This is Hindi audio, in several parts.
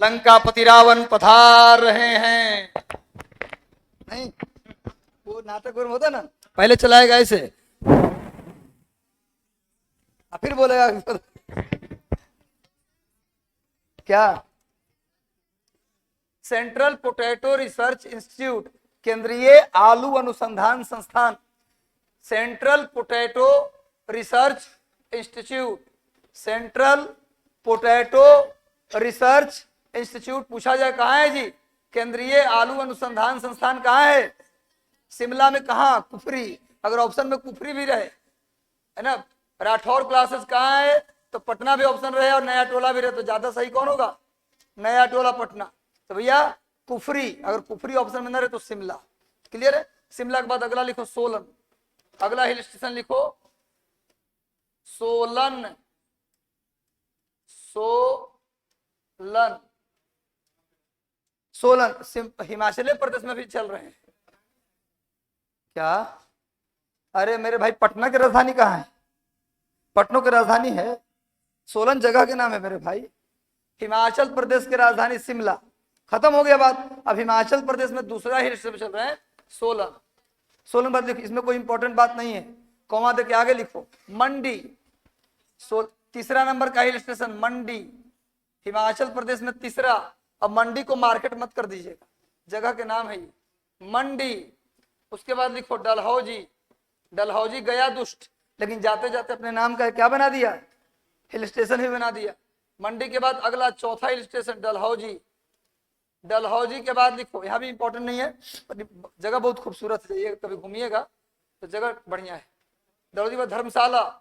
लंकापति रावण पधार रहे हैं। नहीं, वो नाटक में होता ना, पहले चलाएगा ऐसे, फिर बोलेगा क्या। सेंट्रल पोटैटो रिसर्च इंस्टीट्यूट, केंद्रीय आलू अनुसंधान संस्थान, central potato research institute, central potato research institute. पूछा जाए कहाँ है जी, केंद्रीय आलू अनुसंधान संस्थान कहाँ है, शिमला में। कहाँ, कुफरी। अगर ऑप्शन में कुफरी भी रहे, है ना, राठौर क्लासेस कहाँ है, तो पटना भी ऑप्शन रहे और नया टोला भी रहे, तो ज्यादा सही कौन होगा, नया टोला पटना। तो भैया कुफरी, अगर कुफरी ऑप्शन में न रहे तो शिमला। क्लियर है। शिमला के बाद अगला लिखो सोलन, अगला हिल स्टेशन लिखो सोलन, सोलन, सोलन हिमाचल प्रदेश में भी चल रहे हैं क्या। अरे मेरे भाई, पटना की राजधानी कहाँ है, पटना की राजधानी है, सोलन जगह के नाम है मेरे भाई। हिमाचल प्रदेश की राजधानी शिमला, खत्म हो गया बात। अब हिमाचल प्रदेश में दूसरा हिल स्टेशन चल रहा है सोलन। सोलन बात लिखो, इसमें कोई इंपॉर्टेंट बात नहीं है, कॉमा दे के आगे लिखो मंडी। तीसरा नंबर का हिल स्टेशन मंडी, हिमाचल प्रदेश में तीसरा। अब मंडी को मार्केट मत कर दीजिएगा, जगह के नाम है ये मंडी। उसके बाद लिखो डलहौजी, डलहौजी गया दुष्ट, लेकिन जाते जाते अपने नाम का क्या बना दिया, हिल स्टेशन ही बना दिया। मंडी के बाद अगला चौथा हिल स्टेशन डलहौजी, डलहौजी के बाद लिखो, यहाँ भी इंपॉर्टेंट नहीं है, जगह बहुत खूबसूरत है, ये कभी घूमिएगा तो जगह बढ़िया है। डलहौजी में धर्मशाला,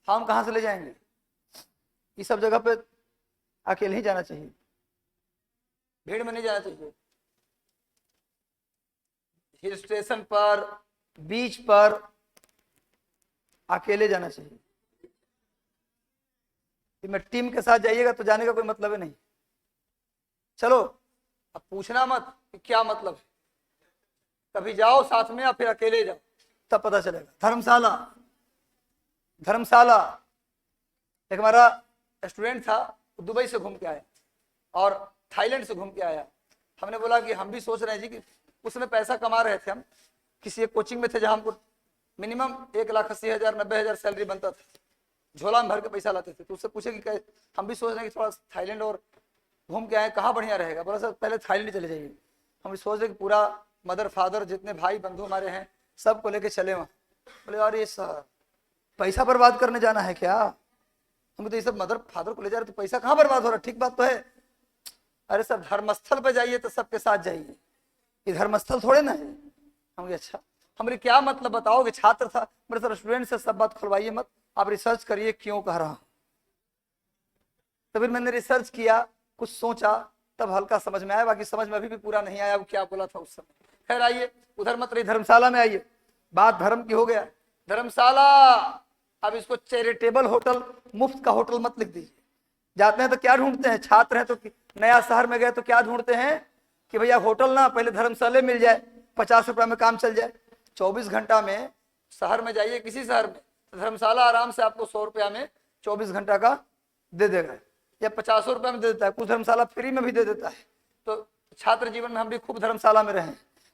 हम कहाँ से ले जाएंगे, ये सब जगह पे अकेले ही जाना चाहिए, भीड़ में नहीं जाना चाहिए। हिल स्टेशन पर, बीच पर अकेले जाना चाहिए। मैं टीम के साथ जाइएगा तो जाने का कोई मतलब है नहीं। चलो अब पूछना मत कि क्या मतलब है, कभी जाओ साथ में या फिर अकेले जाओ, तब पता चलेगा। धर्मशाला, धर्मशाला एक हमारा स्टूडेंट था, दुबई से घूम के आया और थाईलैंड से घूम के आया। हमने बोला कि हम भी सोच रहे हैं जी, कि उसमें पैसा कमा रहे थे हम, किसी एक कोचिंग में थे जहां हमको मिनिमम 1,80,000 90,000 सैलरी बनता था, झोला में भर के पैसा लाते थे। तो उससे पूछे कि हम भी सोच रहे हैं कि थोड़ा थाईलैंड और घूम के आए, कहाँ बढ़िया रहेगा। बोला सर पहले थाईलैंड चले जाइए। हम सोच रहे कि पूरा मदर फादर जितने भाई बंधु हमारे हैं सबको लेके चले वहाँ। बोले यार ये सर पैसा बर्बाद करने जाना है क्या, हम तो ये सब मदर फादर को ले जा रहे तो पैसा कहाँ बर्बाद हो रहा, ठीक बात तो है। अरे सर धर्मस्थल पे जाइए तो सबके साथ जाइए, ये धर्मस्थल थोड़े ना है। हम अच्छा, हमारे क्या मतलब बताओगे, छात्र था मेरे सर, स्टूडेंट से सब बात खुलवाइए मत, आप रिसर्च करिए क्यों कह रहा हूं। तो फिर मैंने रिसर्च किया, कुछ सोचा, तब हल्का समझ में आया, बाकी समझ में अभी भी पूरा नहीं आया वो क्या बोला था उस समय। खैर आइए उधर मत रही, धर्मशाला में आइए। बात धर्म की हो गया, धर्मशाला। अब इसको चैरिटेबल होटल, मुफ्त का होटल मत लिख दीजिए। जाते हैं तो क्या ढूंढते हैं, छात्र हैं तो नया शहर में गए तो क्या ढूंढते हैं कि भैया होटल ना, पहले धर्मशाला मिल जाए, 50 रुपया में काम चल जाए। 24 घंटा में शहर में जाइए किसी शहर में, धर्मशाला आराम से आपको 100 रुपया में 24 घंटा का दे देगा, या 50 रुपया में दे देता है, कुछ धर्मशाला फ्री में भी दे देता है। तो छात्र जीवन में हम भी खूब धर्मशाला में रहे।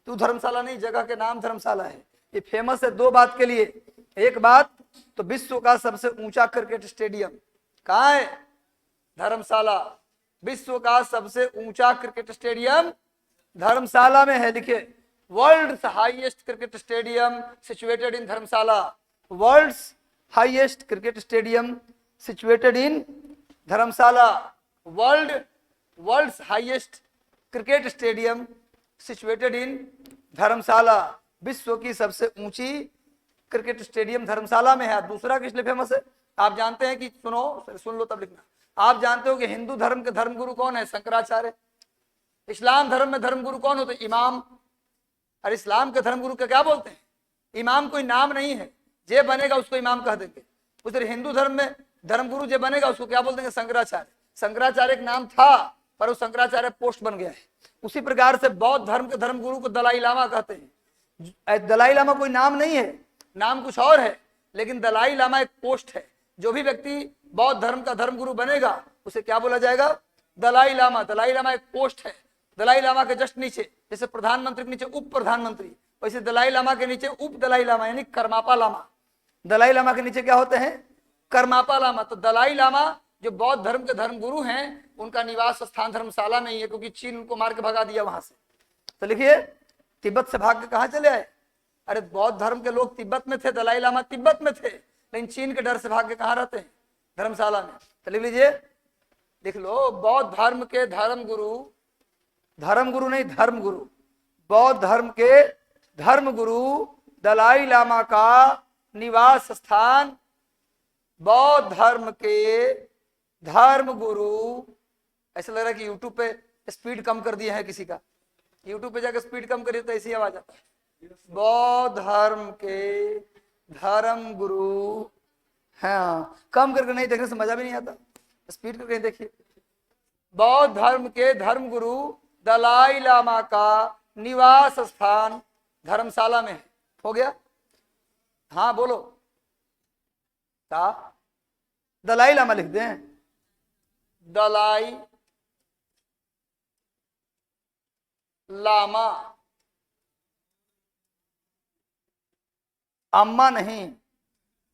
तो धर्मशाला नहीं, जगह के नाम धर्मशाला है। ये फेमस है दो बात के लिए, एक बात तो विश्व का सबसे ऊंचा क्रिकेट स्टेडियम कहाँ है, धर्मशाला। विश्व का सबसे ऊंचा क्रिकेट स्टेडियम धर्मशाला में है, लिखे world's highest cricket stadium situated in Dharamshala, world's highest cricket stadium situated in Dharamshala, world's highest cricket stadium situated in Dharamshala. विश्व की सबसे ऊंची क्रिकेट स्टेडियम धर्मशाला में है। दूसरा किस लिए फेमस है आप जानते हैं कि, सुन लो तब लिखना। आप जानते हो कि हिंदू धर्म के धर्मगुरु कौन है, शंकराचार्य। इस्लाम धर्म में धर्मगुरु कौन होते, इमाम। और इस्लाम के धर्मगुरु का क्या बोलते हैं, इमाम कोई नाम नहीं है, जे बनेगा उसको इमाम कह देंगे। उधर हिंदू धर्म में धर्मगुरु जे बनेगा उसको क्या बोल देंगे, शंकराचार्य। शंकराचार्य एक नाम था पर वो शंकराचार्य पोस्ट बन गया है। उसी प्रकार से बौद्ध धर्म के धर्मगुरु को दलाई लामा कहते हैं। दलाई लामा कोई नाम नहीं है, नाम कुछ और है, लेकिन दलाई लामा एक पोस्ट है। जो भी व्यक्ति बौद्ध धर्म का धर्मगुरु बनेगा उसे क्या बोला जाएगा, दलाई लामा, दलाई लामा एक पोस्ट है, दलाई लामा के जस्ट नीचे जैसे प्रधानमंत्री के नीचे उप प्रधानमंत्री, वैसे दलाई लामा के नीचे उप दलाई लामा यानी करमापा लामा। दलाई लामा के नीचे क्या होते हैं? करमापा लामा। तो दलाई लामा जो बौद्ध धर्म के धर्म गुरु हैं, उनका निवास स्थान धर्मशाला नहीं है, क्योंकि चीन उनको मार के भगा दिया वहां से। तो लिखिए, तिब्बत से भाग के कहां चले आए? अरे बौद्ध धर्म के लोग तिब्बत में थे, दलाई लामा तिब्बत में थे, लेकिन चीन के डर से भाग के कहां रहते हैं? धर्मशाला में। तो लिख लीजिए, लिख लो, बौद्ध धर्म के धर्म गुरु नहीं धर्म गुरु, बौद्ध धर्म के धर्म गुरु दलाई लामा का निवास स्थान, बौद्ध धर्म के धर्म गुरु। ऐसा लग रहा है कि यूट्यूब पे स्पीड कम कर दिया है किसी का, यूट्यूब पे जाकर स्पीड कम करिए तो ऐसी आवाज आता है। बौद्ध धर्म के धर्म गुरु, हाँ कम करके नहीं देखने से मजा भी नहीं आता, स्पीड करके देखिए। बौद्ध धर्म के धर्म गुरु दलाई लामा का निवास स्थान धर्मशाला में है। हो गया? हाँ बोलो, क्या? दलाई लामा लिख दें? दलाई लामा, अम्मा नहीं,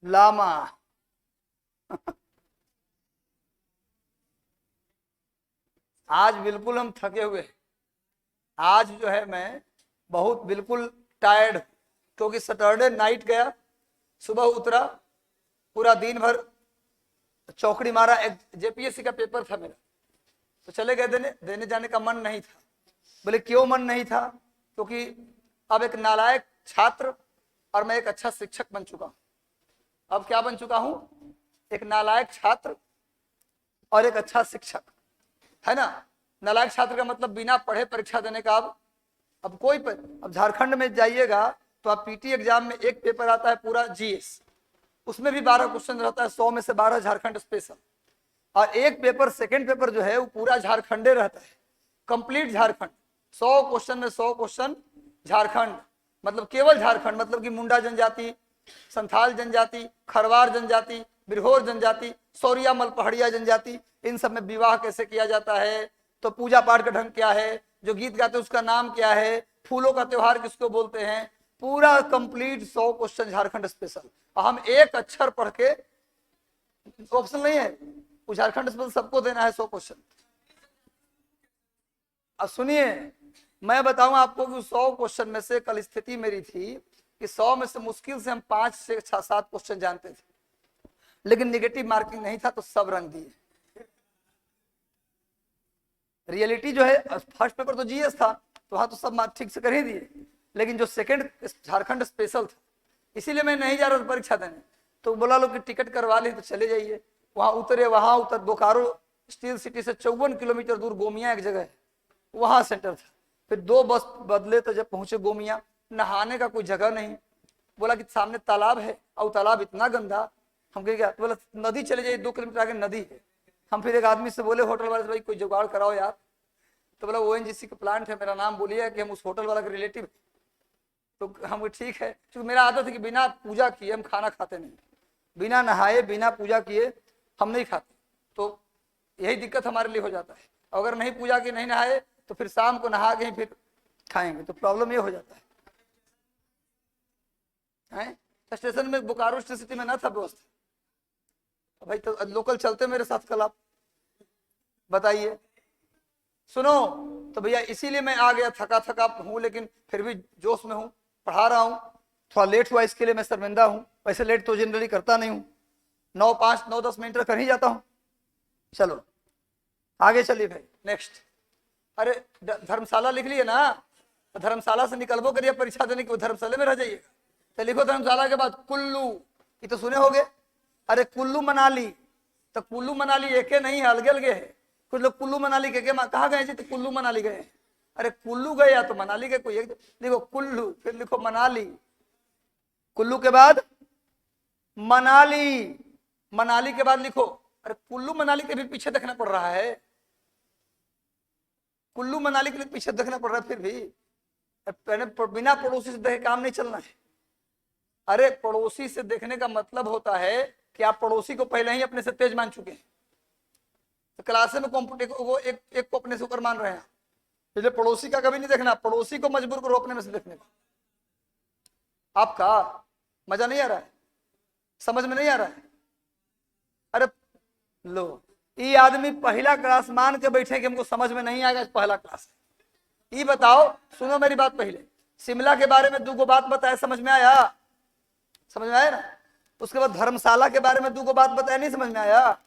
लामा। आज बिल्कुल हम थके हुए हैं, आज जो है मैं बहुत बिल्कुल टायर्ड, क्योंकि सैटरडे नाइट गया, सुबह उतरा, पूरा दिन भर चौकड़ी मारा। एक जेपीएससी का पेपर था मेरा, तो चले गए देने जाने का मन नहीं था। बोले क्यों मन नहीं था? क्योंकि अब एक नालायक छात्र और मैं एक अच्छा शिक्षक बन चुका हूं। अब क्या बन चुका हूं? एक नालायक छात्र और एक अच्छा शिक्षक, है ना। नालायक छात्र का मतलब बिना पढ़े परीक्षा देने का। अब कोई अब झारखंड में जाइएगा तो आप पीटी एग्जाम में एक पेपर आता है पूरा जीएस, उसमें भी 12 क्वेश्चन रहता है, 100 में से 12 झारखंड स्पेशल, और एक पेपर सेकंड पेपर जो है वो पूरा झारखंडे रहता है, कंप्लीट झारखंड। 100 क्वेश्चन में 100 क्वेश्चन झारखंड, मतलब केवल झारखंड, मतलब कि मुंडा जनजाति, संथाल जनजाति, खरवार जनजाति, बिरहोर जनजाति, सौरिया मलपहड़िया जनजाति, इन सब में विवाह कैसे किया जाता है, तो पूजा पाठ का ढंग क्या है, जो गीत गाते हैं उसका नाम क्या है, फूलों का त्योहार किसको बोलते हैं, पूरा कंप्लीट 100 क्वेश्चन झारखंड स्पेशल। हम एक अक्षर पढ़ के, ऑप्शन नहीं है, झारखंड स्पेशल सबको देना है 100 क्वेश्चन। अब सुनिए, मैं बताऊं आपको कि 100 क्वेश्चन में से कल स्थिति मेरी थी कि 100 में से मुश्किल से हम 5 से 6-7 क्वेश्चन जानते थे, लेकिन निगेटिव मार्किंग नहीं था तो सब रंग दिए। रियलिटी जो है, फर्स्ट पेपर तो जीएस था तो वहां तो सब ठीक से कर ही दिए, लेकिन जो सेकंड झारखंड स्पेशल था, इसीलिए मैं नहीं जा रहा था परीक्षा देने। तो बोला लोग कि टिकट करवा ले तो चले जाइए। वहां उतर बोकारो स्टील सिटी से 54 किलोमीटर दूर गोमिया एक जगह है, वहां सेंटर था। फिर 2 बस बदले तो जब पहुंचे गोमिया, नहाने का कोई जगह नहीं। बोला कि सामने तालाब है, और तालाब इतना गंदा। हम कह गया, तो बोला नदी चले जाइए, 2 किलोमीटर आगे नदी है। हम फिर एक आदमी से बोले, होटल वाले से, भाई कोई जुगाड़ कराओ यार। तो बोला ओएनजीसी का प्लांट है, मेरा नाम बोलिए कि हम उस होटल वाला के रिलेटिव। तो हम ठीक है, क्योंकि मेरा आदत है कि बिना पूजा किए हम खाना खाते नहीं, बिना नहाए बिना पूजा किए हम नहीं खाते। तो यही दिक्कत हमारे लिए हो जाता है। अगर नहीं पूजा की नहीं नहाए तो फिर शाम को नहा के ही फिर खाएंगे, तो प्रॉब्लम ये हो जाता है। तो स्टेशन में, बोकारो सिटी में ना था व्यवस्था। भाई तो लोकल चलते मेरे साथ कल, आप बताइए। सुनो, तो भैया इसीलिए मैं आ गया, थका हूं, लेकिन फिर भी जोश में हूं, पढ़ा रहा हूं। थोड़ा लेट हुआ इसके लिए मैं शर्मिंदा हूं, वैसे लेट तो जनरली करता नहीं हूं, 9-5, 9-10 मिनट कर ही जाता हूं। चलो आगे चलिए भाई, नेक्स्ट। अरे धर्मशाला लिख लिए ना, तो धर्मशाला से निकलबो करिए परीक्षा देने के, धर्मशाला में रह जाइएगा। तो लिखो धर्मशाला के बाद कुल्लू, ये तो सुने होगे। अरे कुल्लू मनाली, तो कुल्लू मनाली एक नहीं है, अलगे अलगे है। कुछ लोग कुल्लू मनाली के कहा गए जी, तो कुल्लू मनाली गए। अरे कुल्लू गए या तो मनाली गए, कोई एक। लिखो कुल्लू, फिर लिखो मनाली, कुल्लू के बाद मनाली, मनाली के बाद लिखो। अरे कुल्लू मनाली के भी पीछे देखना पड़ रहा है, कुल्लू मनाली के लिए पीछे देखना पड़ रहा है। फिर भी बिना पड़ोसी से देखे काम नहीं चलना है। अरे पड़ोसी से देखने का मतलब होता है कि आप पड़ोसी को पहले ही अपने से तेज मान चुके हैं। तो क्लास में एक को अपने से ऊपर मान रहे हैं, इसलिए पड़ोसी का कभी नहीं देखना, पड़ोसी को मजबूर करो अपने में से देखने का। आपका मजा नहीं आ रहा है, समझ में नहीं आ रहा है। अरे लो, ये आदमी पहला क्लास मान के बैठे कि हमको समझ में नहीं आएगा, पहला क्लास है। ये बताओ, सुनो मेरी बात, पहले शिमला के बारे में 2 बात बताया, समझ में आया? समझ में आया ना? उसके बाद धर्मशाला के बारे में 2 बात बताया, नहीं समझ में आया?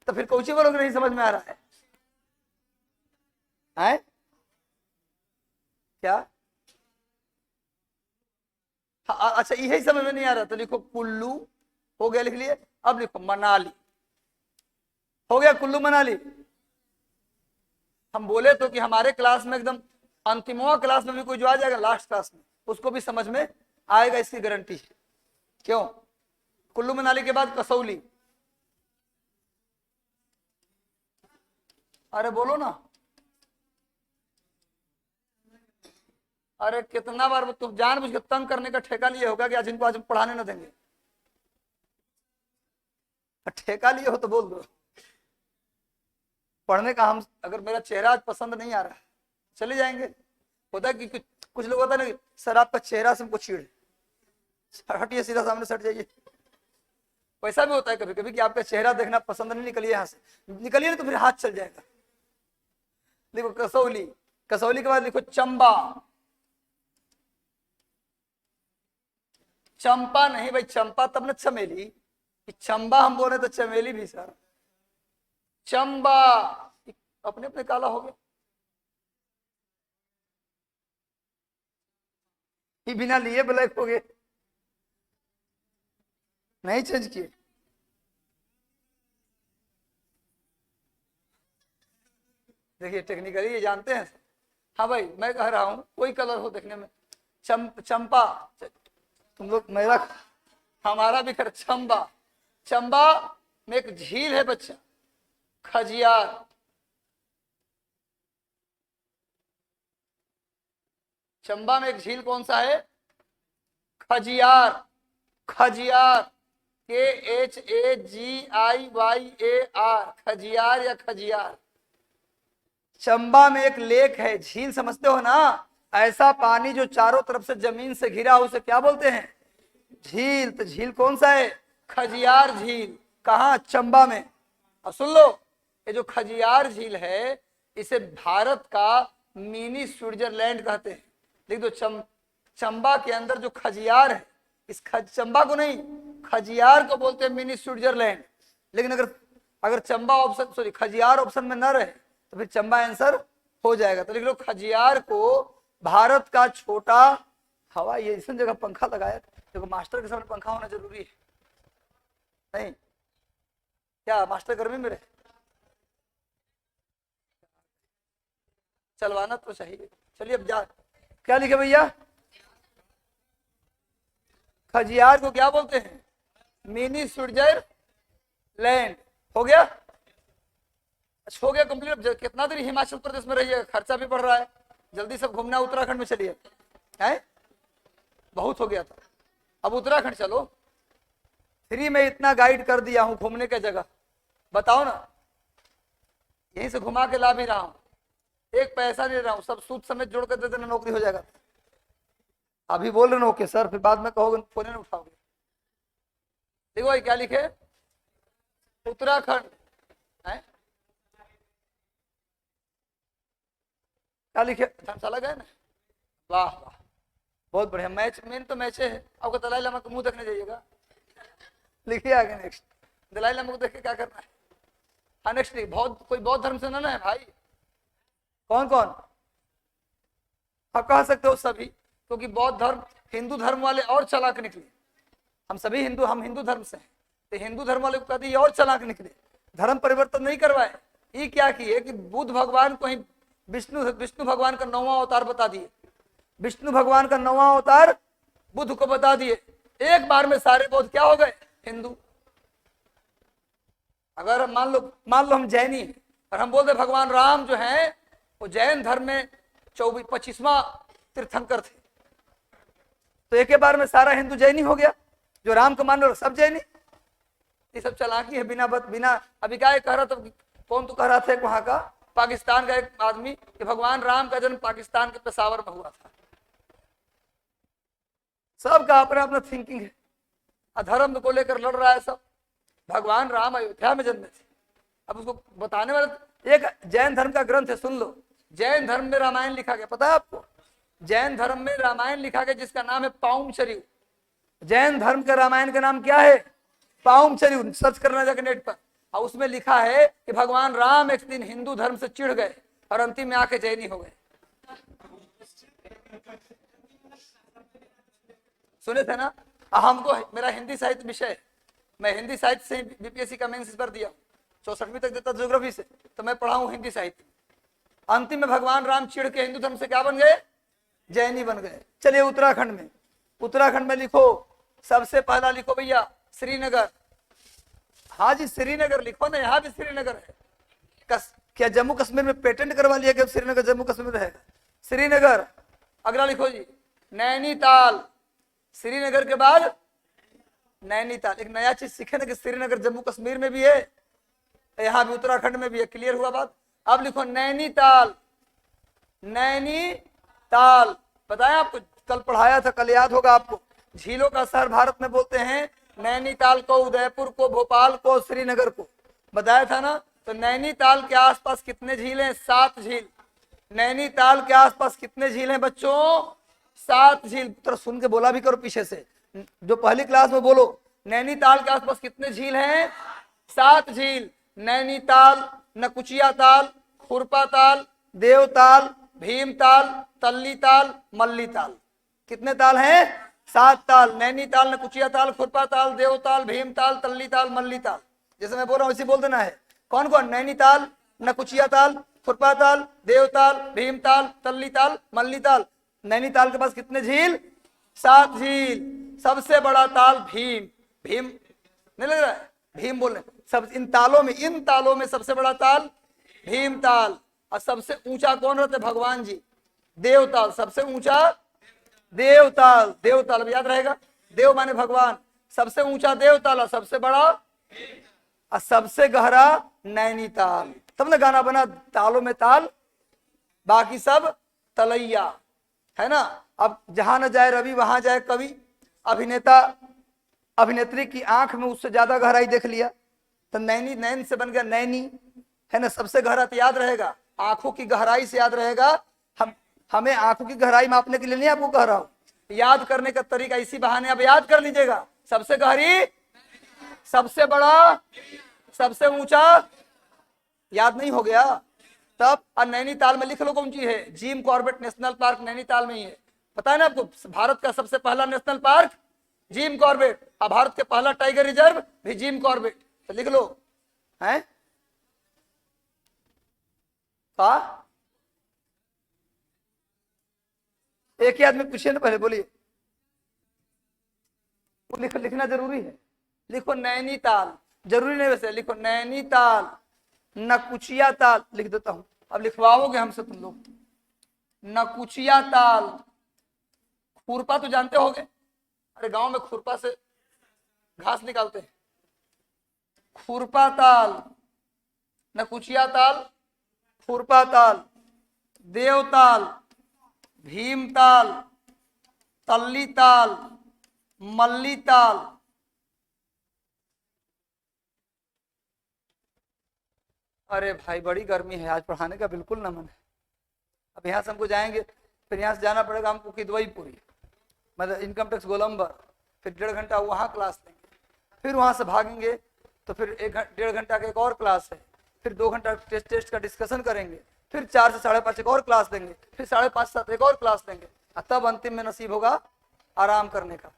तो फिर कौची बोलोगे नहीं समझ में आ रहा है? आए? क्या? हाँ, अच्छा यही समझ में नहीं आ रहा तो लिखो कुल्लू, हो गया लिख लिए। अब लिखो मनाली, हो गया कुल्लू मनाली। हम बोले तो कि हमारे क्लास में एकदम अंतिमवा क्लास में भी कोई जो आ जाएगा लास्ट क्लास में, उसको भी समझ में आएगा, इसकी गारंटी है। क्यों? कुल्लू मनाली के बाद कसौली। अरे बोलो ना, अरे कितना बार तुम जानबूझ के तंग करने का ठेका लिए होगा कि आज इनको आज हम पढ़ाने ना देंगे। ठेका लिए हो तो बोल दो पढ़ने का। हम अगर मेरा चेहरा आज पसंद नहीं आ रहा है चले जाएंगे। होता है कि कुछ लोग होता है ना, सर आपका चेहरा से हमको छीड़, हटिए सीधा सामने से हट जाइए। वैसा भी होता है कभी कभी कि आपका चेहरा देखना पसंद नहीं, निकलिए यहाँ से, निकलिए नहीं तो फिर हाथ चल जाएगा। देखो कसौली, कसौली के बाद लिखो चंबा। चंपा नहीं भाई, चंपा तब ना चमेली, चंबा हम बोले तो चमेली भी सर। चंबा अपने अपने काला हो गया, ये बिना लिए ब्लैक हो गए, नहीं चेंज किए। देखिए टेक्निकली ये जानते हैं। हाँ भाई मैं कह रहा हूं कोई कलर हो देखने में, चंपा तुम लोग, मेरा हमारा भी कर चंबा। चंबा में एक झील है बच्चा, खजियार। चंबा में एक झील कौन सा है? खजियार। खजियार, KHAGIYAR, खजियार या खजियार। चंबा में एक लेक है, झील समझते हो ना? ऐसा पानी जो चारों तरफ से जमीन से घिरा हो, उसे क्या बोलते हैं? झील। तो झील कौन सा है? खजियार झील। कहाँ? चंबा में। अब सुन लो, ये जो खजियार झील है इसे भारत का मिनी स्विट्जरलैंड कहते हैं। देख दो, चंबा के अंदर जो खजियार है, इस चंबा को नहीं, खजियार को बोलते हैं मिनी स्विट्जरलैंड। लेकिन अगर Chamba option, sorry Khajjiar option में न रहे तो फिर चंबा आंसर हो जाएगा। तो लिख लो खजियार को भारत का छोटा हवा। ये इस जगह पंखा लगाया, देखो मास्टर के सामने पंखा होना जरूरी है नहीं क्या? मास्टर गर्मी में रहे, चलवाना तो चाहिए। चलिए अब जा, क्या लिखे भैया? खजियार को क्या बोलते हैं? Mini Switzerland. हो गया? अच्छा हो गया कंप्लीट। कितना देर हिमाचल प्रदेश में रहिएगा, खर्चा भी बढ़ रहा है, जल्दी सब घूमना उत्तराखंड में चलिए। है बहुत हो गया था, अब उत्तराखंड चलो। फ्री में इतना गाइड कर दिया हूं घूमने की जगह, बताओ ना, यहीं से घुमा के ला भी रहा हूं, एक पैसा नहीं रहा हूं, सब सूद समेत जोड़ कर दे देना, नौकरी हो जाएगा। अभी बोल रहे ना ओके सर, फिर बाद में कहोगे फोन नहीं उठाओगे। देखो भाई क्या लिखे? उत्तराखंड है, क्या लिखे? धर्मशाला गए ना? वाह वाह, बहुत बढ़िया। मैच मेन तो मैच है। आपको दलाई लामा का मुंह देखने जाइएगा। लिखिए आगे नेक्स्ट, दलाई लामा को देख के क्या करना है। हाँ नेक्स्ट लिखिए, बहुत कोई बौद्ध धर्म से ना है भाई? कौन कौन? आप कह सकते हो सभी, क्योंकि बौद्ध धर्म, हिंदू धर्म वाले और चालाक निकले। हम सभी हिंदू, हम हिंदू धर्म से हैं, तो हिंदू धर्म वाले को कहते और चालाक निकले, धर्म परिवर्तन नहीं करवाए। ये क्या किए कि बुद्ध भगवान को ही विष्णु भगवान का 9वां अवतार बता दिए, विष्णु भगवान का 9वां अवतार बुद्ध को बता दिए। एक बार में सारे बौद्ध क्या हो गए? हिंदू। अगर मान लो हम जैनी हैं और हम बोलते भगवान राम जो हैं वो जैन धर्म में 25वां तीर्थंकर थे, तो एक बार में सारा हिंदू जैनी हो गया, जो राम को मान लो सब जैनी। ये सब चालाकी है, बिना अभी क्या कह रहा था कौन तो कह रहा था एक वहां का पाकिस्तान का एक आदमी कि भगवान राम का जन्म पाकिस्तान के पेशावर में हुआ था। सबका अपना अपना थिंकिंग है, अधर्म को लेकर लड़ रहा है सब। भगवान राम अयोध्या में जन्मे थे। अब उसको बताने वाले, एक जैन धर्म का ग्रंथ है, सुन लो। जैन धर्म में रामायण लिखा गया, पता है आपको? जैन धर्म में रामायण लिखा गया जिसका नाम है पाउमचर्यु। जैन धर्म के रामायण का नाम क्या है? पाउमचर्यु। सर्च करना जाकर नेट पर। और उसमें लिखा है कि भगवान राम एक दिन हिंदू धर्म से चिढ़ गए और अंतिम में आके जैनी हो गए। सुने थे ना? हमको मेरा हिंदी साहित्य विषय है, मैं हिंदी साहित्य से बीपीएससी का मेंस पर दिया, 64वीं तक देता ज्योग्राफी से, तो मैं पढ़ा हूं हिंदी साहित्य। अंतिम में भगवान राम चिढ़ के हिंदू धर्म से क्या बन गए? जैनी बन गए। चलिए उत्तराखंड में लिखो, सबसे पहला लिखो भैया श्रीनगर। हाँ जी श्रीनगर लिखो ना, यहाँ भी श्रीनगर है। क्या जम्मू कश्मीर में पेटेंट करवा लिया कि श्रीनगर जम्मू कश्मीर में रहेगा? श्रीनगर। अगला लिखो जी नैनीताल। श्रीनगर के बाद नैनीताल। एक नया चीज सीखे ना कि श्रीनगर जम्मू कश्मीर में भी है, यहाँ भी उत्तराखंड में भी है। क्लियर हुआ बात? अब लिखो नैनीताल। नैनीताल बताया आपको, कल पढ़ाया था, कल याद होगा आपको। झीलों का शहर भारत में बोलते हैं नैनीताल को, उदयपुर को, भोपाल को, श्रीनगर को, बताया था ना। तो नैनीताल के आसपास कितने झील हैं? 7 झील। नैनीताल के आसपास कितने झील हैं बच्चों? 7 झील। तो सुन के बोला भी करो पीछे से, जो पहली क्लास में बोलो। नैनीताल के आसपास कितने झील हैं? 7 झील। नैनीताल, नकुचिया ताल, खुरपा ताल, देवताल, भीमताल, तल्लीताल, मल्लीताल। कितने ताल हैं? 7 ताल। नैनीताल, नकुचिया ताल, खुरपा ताल, देवताल, भीमताल, तल्लीताल, मल्लीताल। जैसे मैं बोल रहा हूँ वैसे बोल देना है। कौन कौन? नैनीताल, नकुचिया ताल, खुरपा ताल, देवताल, भीमताल, तल्लीताल, मल्लीताल। नैनीताल के पास कितने झील? 7 झील। सबसे बड़ा ताल भीम। भीम नहीं लग रहा है? भीम बोल रहे सब। इन तालों में सबसे बड़ा ताल भीमताल। और सबसे ऊंचा कौन रहते? भगवान जी। देवताल। सबसे ऊंचा देवताल। देवताल अब याद रहेगा, देव माने भगवान। सबसे ऊंचा देवताल और सबसे बड़ा और सबसे गहरा नैनीताल। तब ना गाना बना तालों में ताल, बाकी सब तलैया, है ना। अब जहां न जाए रवि वहां जाए कवि। अभिनेता अभिनेत्री की आंख में उससे ज्यादा गहराई देख लिया तो नैन से बन गया नैनी, है ना। सबसे गहरा तो याद रहेगा, आंखों की गहराई से याद रहेगा। हमें आंखों की गहराई मापने के लिए नहीं आपको कह रहा हूं, याद करने का तरीका इसी बहाने आप याद कर लीजिएगा। सबसे गहरी, सबसे बड़ा, सबसे ऊंचा, याद नहीं हो गया तब। और नैनीताल में लिख लो कौन चीज है? Jim Corbett national park Nainital में ही है। पता है ना आपको? भारत का सबसे पहला नेशनल पार्क जिम कॉर्बेट, और भारत के पहला टाइगर रिजर्व भी जिम कॉर्बेट। तो लिख लो है का? एक ही आदमी पूछिए ना, पहले बोलिए। लिखना जरूरी है। लिखो नैनीताल, जरूरी नहीं वैसे, लिखो नैनीताल, नकुचिया ताल। लिख देता हूं, अब लिखवाओगे हमसे तुम लोग। नकुचिया ताल। खुरपा तो जानते होगे, अरे गांव में खुरपा से घास निकालते हैं। खुरपा ताल, नकुचिया ताल, खुरपा ताल, देवताल, भीमताल, तल्लीताल, मल्लीताल। अरे भाई बड़ी गर्मी है, आज पढ़ाने का बिल्कुल ना मन है। अब यहाँ से हमको जाएंगे, फिर यहाँ से जाना पड़ेगा हमको किदवईपुरी, मतलब इनकम टैक्स गोलंबर, फिर 1.5 घंटा वहाँ क्लास लेंगे, फिर वहाँ से भागेंगे तो फिर 1-1.5 घंटा का एक और क्लास है, फिर 2 घंटा टेस्ट का डिस्कशन करेंगे, फिर 4 से 5:30 एक और क्लास देंगे, फिर 5:30 से 7 एक और क्लास देंगे, तब अंतिम में नसीब होगा आराम करने का।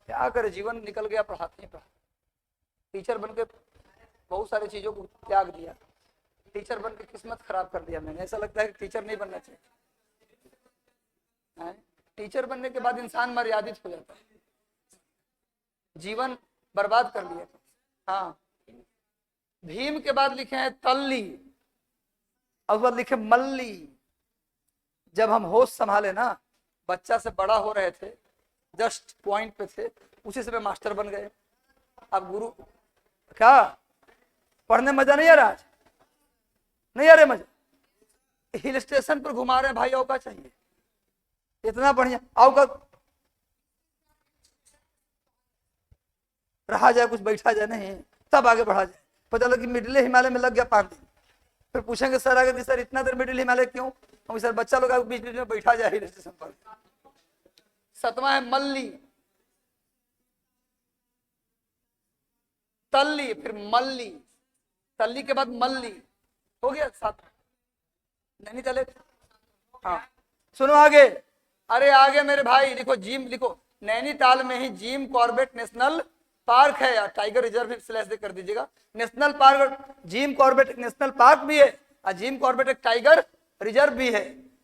क्या करे, जीवन निकल गया पढ़ाते ही पढ़ा। टीचर बनके बहुत सारी चीजों को त्याग दिया, टीचर बनके किस्मत खराब कर दिया मैंने। ऐसा लगता है कि टीचर नहीं बनना चाहिए। टीचर बनने के बाद इंसान मर्यादित हो जाता है, जीवन बर्बाद कर लिया। हाँ, भीम के बाद लिखे हैं तल्ली, और बाद लिखे मल्ली। जब हम होश संभाले ना, बच्चा से बड़ा हो रहे थे, जस्ट पॉइंट पे थे, उसी समय मास्टर बन गए। अब गुरु क्या पढ़ने में मजा नहीं आ रहा आज? नहीं आ रहा मजा? हिल स्टेशन पर घुमा रहे हैं भाई, और क्या चाहिए? इतना बढ़िया आओ का रहा जाए, कुछ बैठा जाए नहीं, तब आगे बढ़ा जाए। पता लगा कि मिडिल हिमालय में लग गया 5 दिन, फिर पूछेंगे सर आगे कि सर इतना देर मिडिल हिमालय क्यों? हम सर बच्चा लोग बीच बीच में बैठा जाए हिल स्टेशन पर। 7वां है मल्ली, तल्ली, फिर मल्ली, तल्ली के बाद मल्ली, हो गया 7। नैनीताल। हाँ सुनो आगे, अरे आगे मेरे भाई लिखो, जिम लिखो। नैनीताल में ही जिम कॉर्बेट नेशनल पार्क है, या टाइगर रिजर्व भी स्लैश कर दीजिएगा। नेशनल पार्क, जिम कॉर्बेट एक नेशनल पार्क भी है और जिम कॉर्बेट एक टाइगर रिजर्व भी है।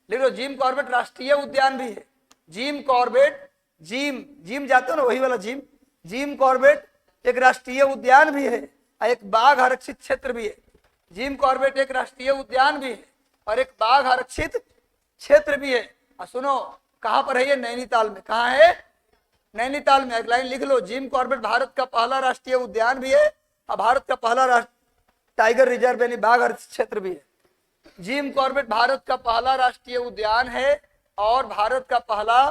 लिख लो, जिम कॉर्बेट राष्ट्रीय उद्यान भी है। जिम कॉर्बेट, जिम जाते हो ना वही वाला जिम, जिम कॉर्बेट एक राष्ट्रीय उद्यान भी है और एक बाघ आरक्षित क्षेत्र भी है। जिम कॉर्बेट एक राष्ट्रीय उद्यान भी है और एक बाघ आरक्षित क्षेत्र भी है। और सुनो कहां पर है ये? नैनीताल में। कहां है? नैनीताल में। एक लाइन लिख लो, जिम कॉर्बेट भारत का पहला राष्ट्रीय उद्यान भी है और भारत का पहला टाइगर रिजर्व यानी बाघ आरक्षित क्षेत्र भी है। जिम कॉर्बेट भारत का पहला राष्ट्रीय उद्यान है और भारत का पहला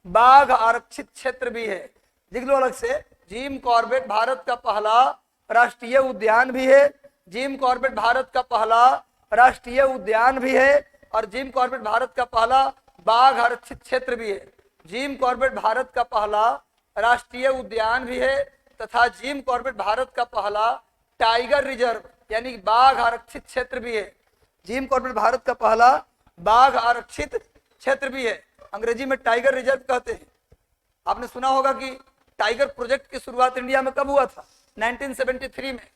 बाघ आरक्षित क्षेत्र भी है। लिख लो अलग से, जिम कॉर्बेट भारत का पहला राष्ट्रीय उद्यान भी है, जिम कॉर्बेट भारत का पहला राष्ट्रीय उद्यान भी है और जिम कॉर्बेट भारत का पहला बाघ आरक्षित क्षेत्र भी है। जिम कॉर्बेट भारत का पहला राष्ट्रीय उद्यान भी है तथा जिम कॉर्बेट भारत का पहला टाइगर रिजर्व यानी बाघ आरक्षित क्षेत्र भी है। जिम कॉर्बेट भारत का पहला बाघ आरक्षित क्षेत्र भी है। अंग्रेजी में टाइगर रिजर्व कहते हैं। आपने सुना होगा कि टाइगर प्रोजेक्ट की शुरुआत इंडिया में कब हुआ था? 1973 में।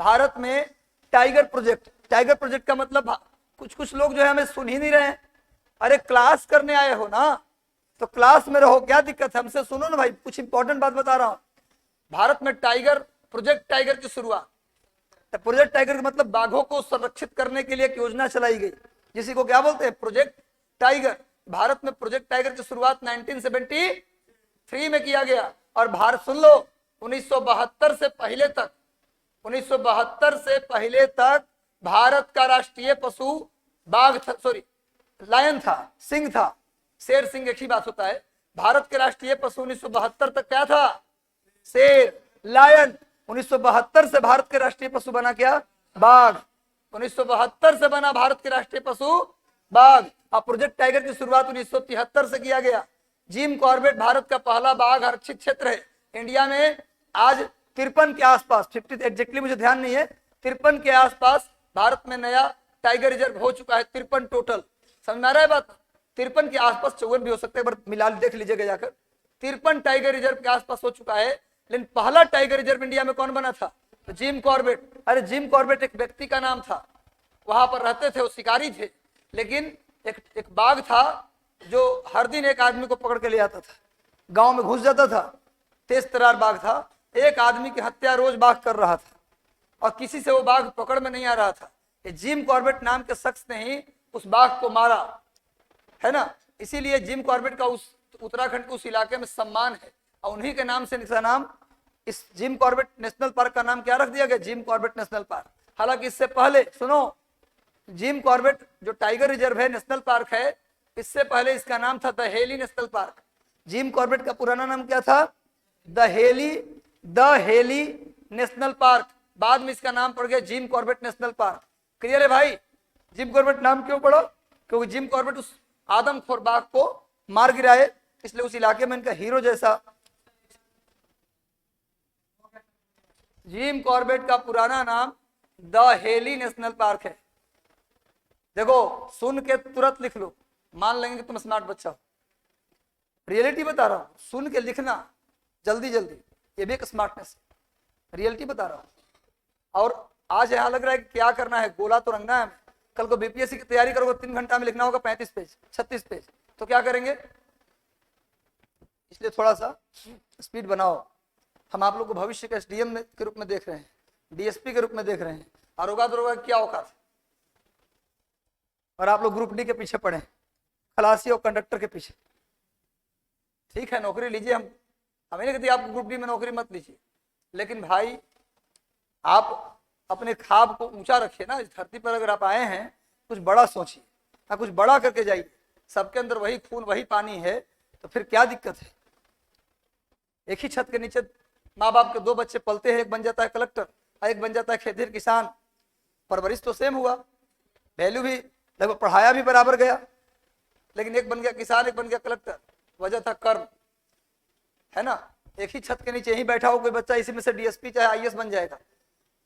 भारत में टाइगर प्रोजेक्ट, टाइगर प्रोजेक्ट का मतलब कुछ लोग जो है हमें सुन ही नहीं रहे हैं। अरे क्लास करने आए हो ना, तो क्लास में रहो, क्या दिक्कत है? हमसे सुनो ना भाई, कुछ इंपॉर्टेंट बात बता रहा हूं। भारत में टाइगर प्रोजेक्ट, टाइगर की शुरुआत, प्रोजेक्ट टाइगर का मतलब बाघों को संरक्षित करने के लिए एक योजना चलाई गई, जिसी को क्या बोलते हैं? Project tiger. भारत में प्रोजेक्ट टाइगर की शुरुआत 1973 में किया गया और भारत, सुन लो, 1972 से पहले तक, 1972 से पहले तक भारत का राष्ट्रीय पशु बाघ था, सॉरी लायन था, सिंह था। शेर सिंह एक ही बात होता है। भारत के राष्ट्रीय पशु 1972 तक क्या था? शेर, लायन। 1972 से भारत के राष्ट्रीय पशु बना क्या? बाघ। 1972 से बना भारत के राष्ट्रीय पशु बाघ। और प्रोजेक्ट टाइगर की शुरुआत 1973 से किया गया। जिम कॉर्बेट भारत का पहला बाघ आरक्षित क्षेत्र है। इंडिया में आज 53 के आसपास, 50 एग्जैक्टली मुझे ध्यान नहीं है, 53 के आसपास भारत में नया टाइगर रिजर्व हो चुका है। 53 टोटल, समझ में आ रहा है बात? 53 के आसपास, 54 भी हो सकता है, पर मिला देख लीजिएगा जाकर। 53 टाइगर रिजर्व के आसपास हो चुका है। लेकिन पहला टाइगर रिजर्व इंडिया में कौन बना था? तो जिम कॉर्बेट। अरे जिम कॉर्बेट एक व्यक्ति का नाम था, वहां पर रहते थे, वो शिकारी थे, लेकिन एक बाघ था जो हर दिन एक आदमी को पकड़ के ले आता था, गांव में घुस जाता था। तेज तरार बाघ था, एक आदमी की हत्या रोज बाघ कर रहा था और किसी से वो बाघ पकड़ में नहीं आ रहा था। ये जिम कॉर्बेट नाम के शख्स ने ही उस बाघ को मारा है ना। इसीलिए जिम कॉर्बेट का उस उत्तराखंड के उस इलाके में सम्मान है और उन्हीं के नाम से इसका नाम, इस जिम कॉर्बेट नेशनल पार्क का नाम क्या रख दिया गया? Jim Corbett national park. हालांकि इससे पहले, सुनो, जिम कॉर्बेट जो टाइगर रिजर्व है, नेशनल पार्क है, इससे पहले इसका नाम था the heli national park. Jim Corbett का पुराना नाम क्या था? The heli national park. बाद में इसका नाम पड़ गया Jim Corbett national park. Clear है भाई? जिम कॉर्बेट नाम क्यों पड़ा? क्योंकि जिम कॉर्बेट उस आदमखोर बाघ को मार गिराए, इसलिए उस इलाके में इनका हीरो जैसा। जिम कॉर्बेट का पुराना नाम द हेली नेशनल पार्क है। देखो, सुन के तुरंत लिख लो, मान लेंगे कि तुम स्मार्ट बच्चा हो। रियलिटी बता रहा हूं, सुन के लिखना जल्दी जल्दी, ये भी एक स्मार्टनेस है। रियलिटी बता रहा हूं। और आज यहां लग रहा है कि क्या करना है, गोला तो रंगना है। कल को बीपीएससी की तैयारी करोगे, 3 घंटा में लिखना होगा 35 पेज, 36 पेज, तो क्या करेंगे? इसलिए थोड़ा सा स्पीड बनाओ। हम आप लोग को भविष्य के एसडीएम के रूप में देख रहे हैं, डीएसपी के रूप में देख रहे हैं, आरोगा दरोगा क्या औकात, और आप लोग ग्रुप डी के पीछे पड़े, खलासी और कंडक्टर के पीछे। ठीक है, नौकरी लीजिए, हमें नहीं कहती आप ग्रुप डी में नौकरी मत लीजिए, लेकिन भाई आप अपने ख्वाब को ऊंचा रखिए ना। इस धरती पर अगर आप आए हैं कुछ बड़ा सोचिए, कुछ बड़ा करके जाइए। सबके अंदर वही खून वही पानी है तो फिर क्या दिक्कत है। एक ही छत के नीचे माँ बाप के 2 बच्चे पलते हैं, एक बन जाता है कलेक्टर और एक बन जाता है खेतिहर किसान। परवरिश तो सेम हुआ, वैल्यू भी लगभग पढ़ाया भी बराबर गया, लेकिन एक बन गया किसान एक बन गया कलेक्टर। वजह था कर्म, है ना। एक ही छत के नीचे यही बैठा हो कोई बच्चा, इसी में से डीएसपी चाहे आईएएस बन जाएगा,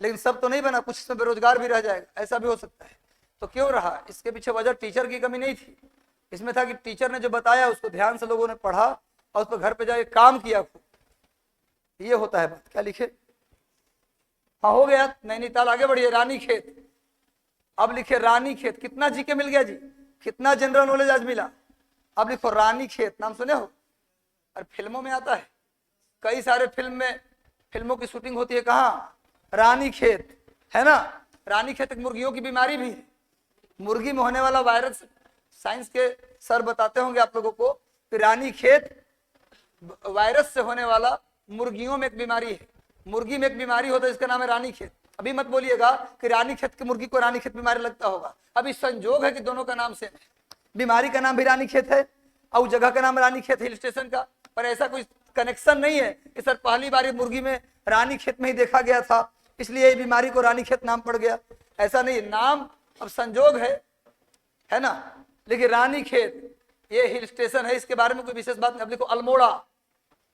लेकिन सब तो नहीं बना, कुछ इसमें बेरोजगार भी रह जाएगा, ऐसा भी हो सकता है। तो क्यों रहा, इसके पीछे वजह टीचर की कमी नहीं थी, इसमें था कि टीचर ने जो बताया उसको ध्यान से लोगों ने पढ़ा और उस पर घर पे जाके काम किया। ये होता है बात। क्या लिखे, हाँ हो गया। नैनीताल आगे बढ़िए, रानी खेत। अब लिखे रानी खेत। कितना जीके मिल गया जी, कितना जनरल नॉलेज आज मिला। अब लिखो रानी खेत, नाम सुने हो, और फिल्मों में आता है, कई सारे फिल्मों की शूटिंग होती है कहाँ, रानी खेत, है ना। रानी खेत एक मुर्गियों की बीमारी भी है, मुर्गी में होने वाला वायरस। साइंस के सर बताते होंगे आप लोगों को कि रानी खेत वायरस से होने वाला मुर्गियों में एक बीमारी है। मुर्गी में एक बीमारी होता है जिसका नाम है रानी खेत। अभी मत बोलिएगा कि रानी खेत की मुर्गी को रानी खेत बीमारी लगता होगा। अभी संजोग है कि दोनों का नाम सेम है, बीमारी का नाम भी रानी खेत है और जगह का नाम रानी खेत, हिल स्टेशन का। पर ऐसा कोई कनेक्शन नहीं है कि सर पहली बार मुर्गी में रानी खेत में ही देखा गया था इसलिए ये बीमारी को रानी खेत नाम पड़ गया। ऐसा नहीं, नाम अब संजोग है ना। लेकिन रानी खेत ये हिल स्टेशन है, इसके बारे में कोई विशेष बात नहीं। अब लिखो अल्मोड़ा,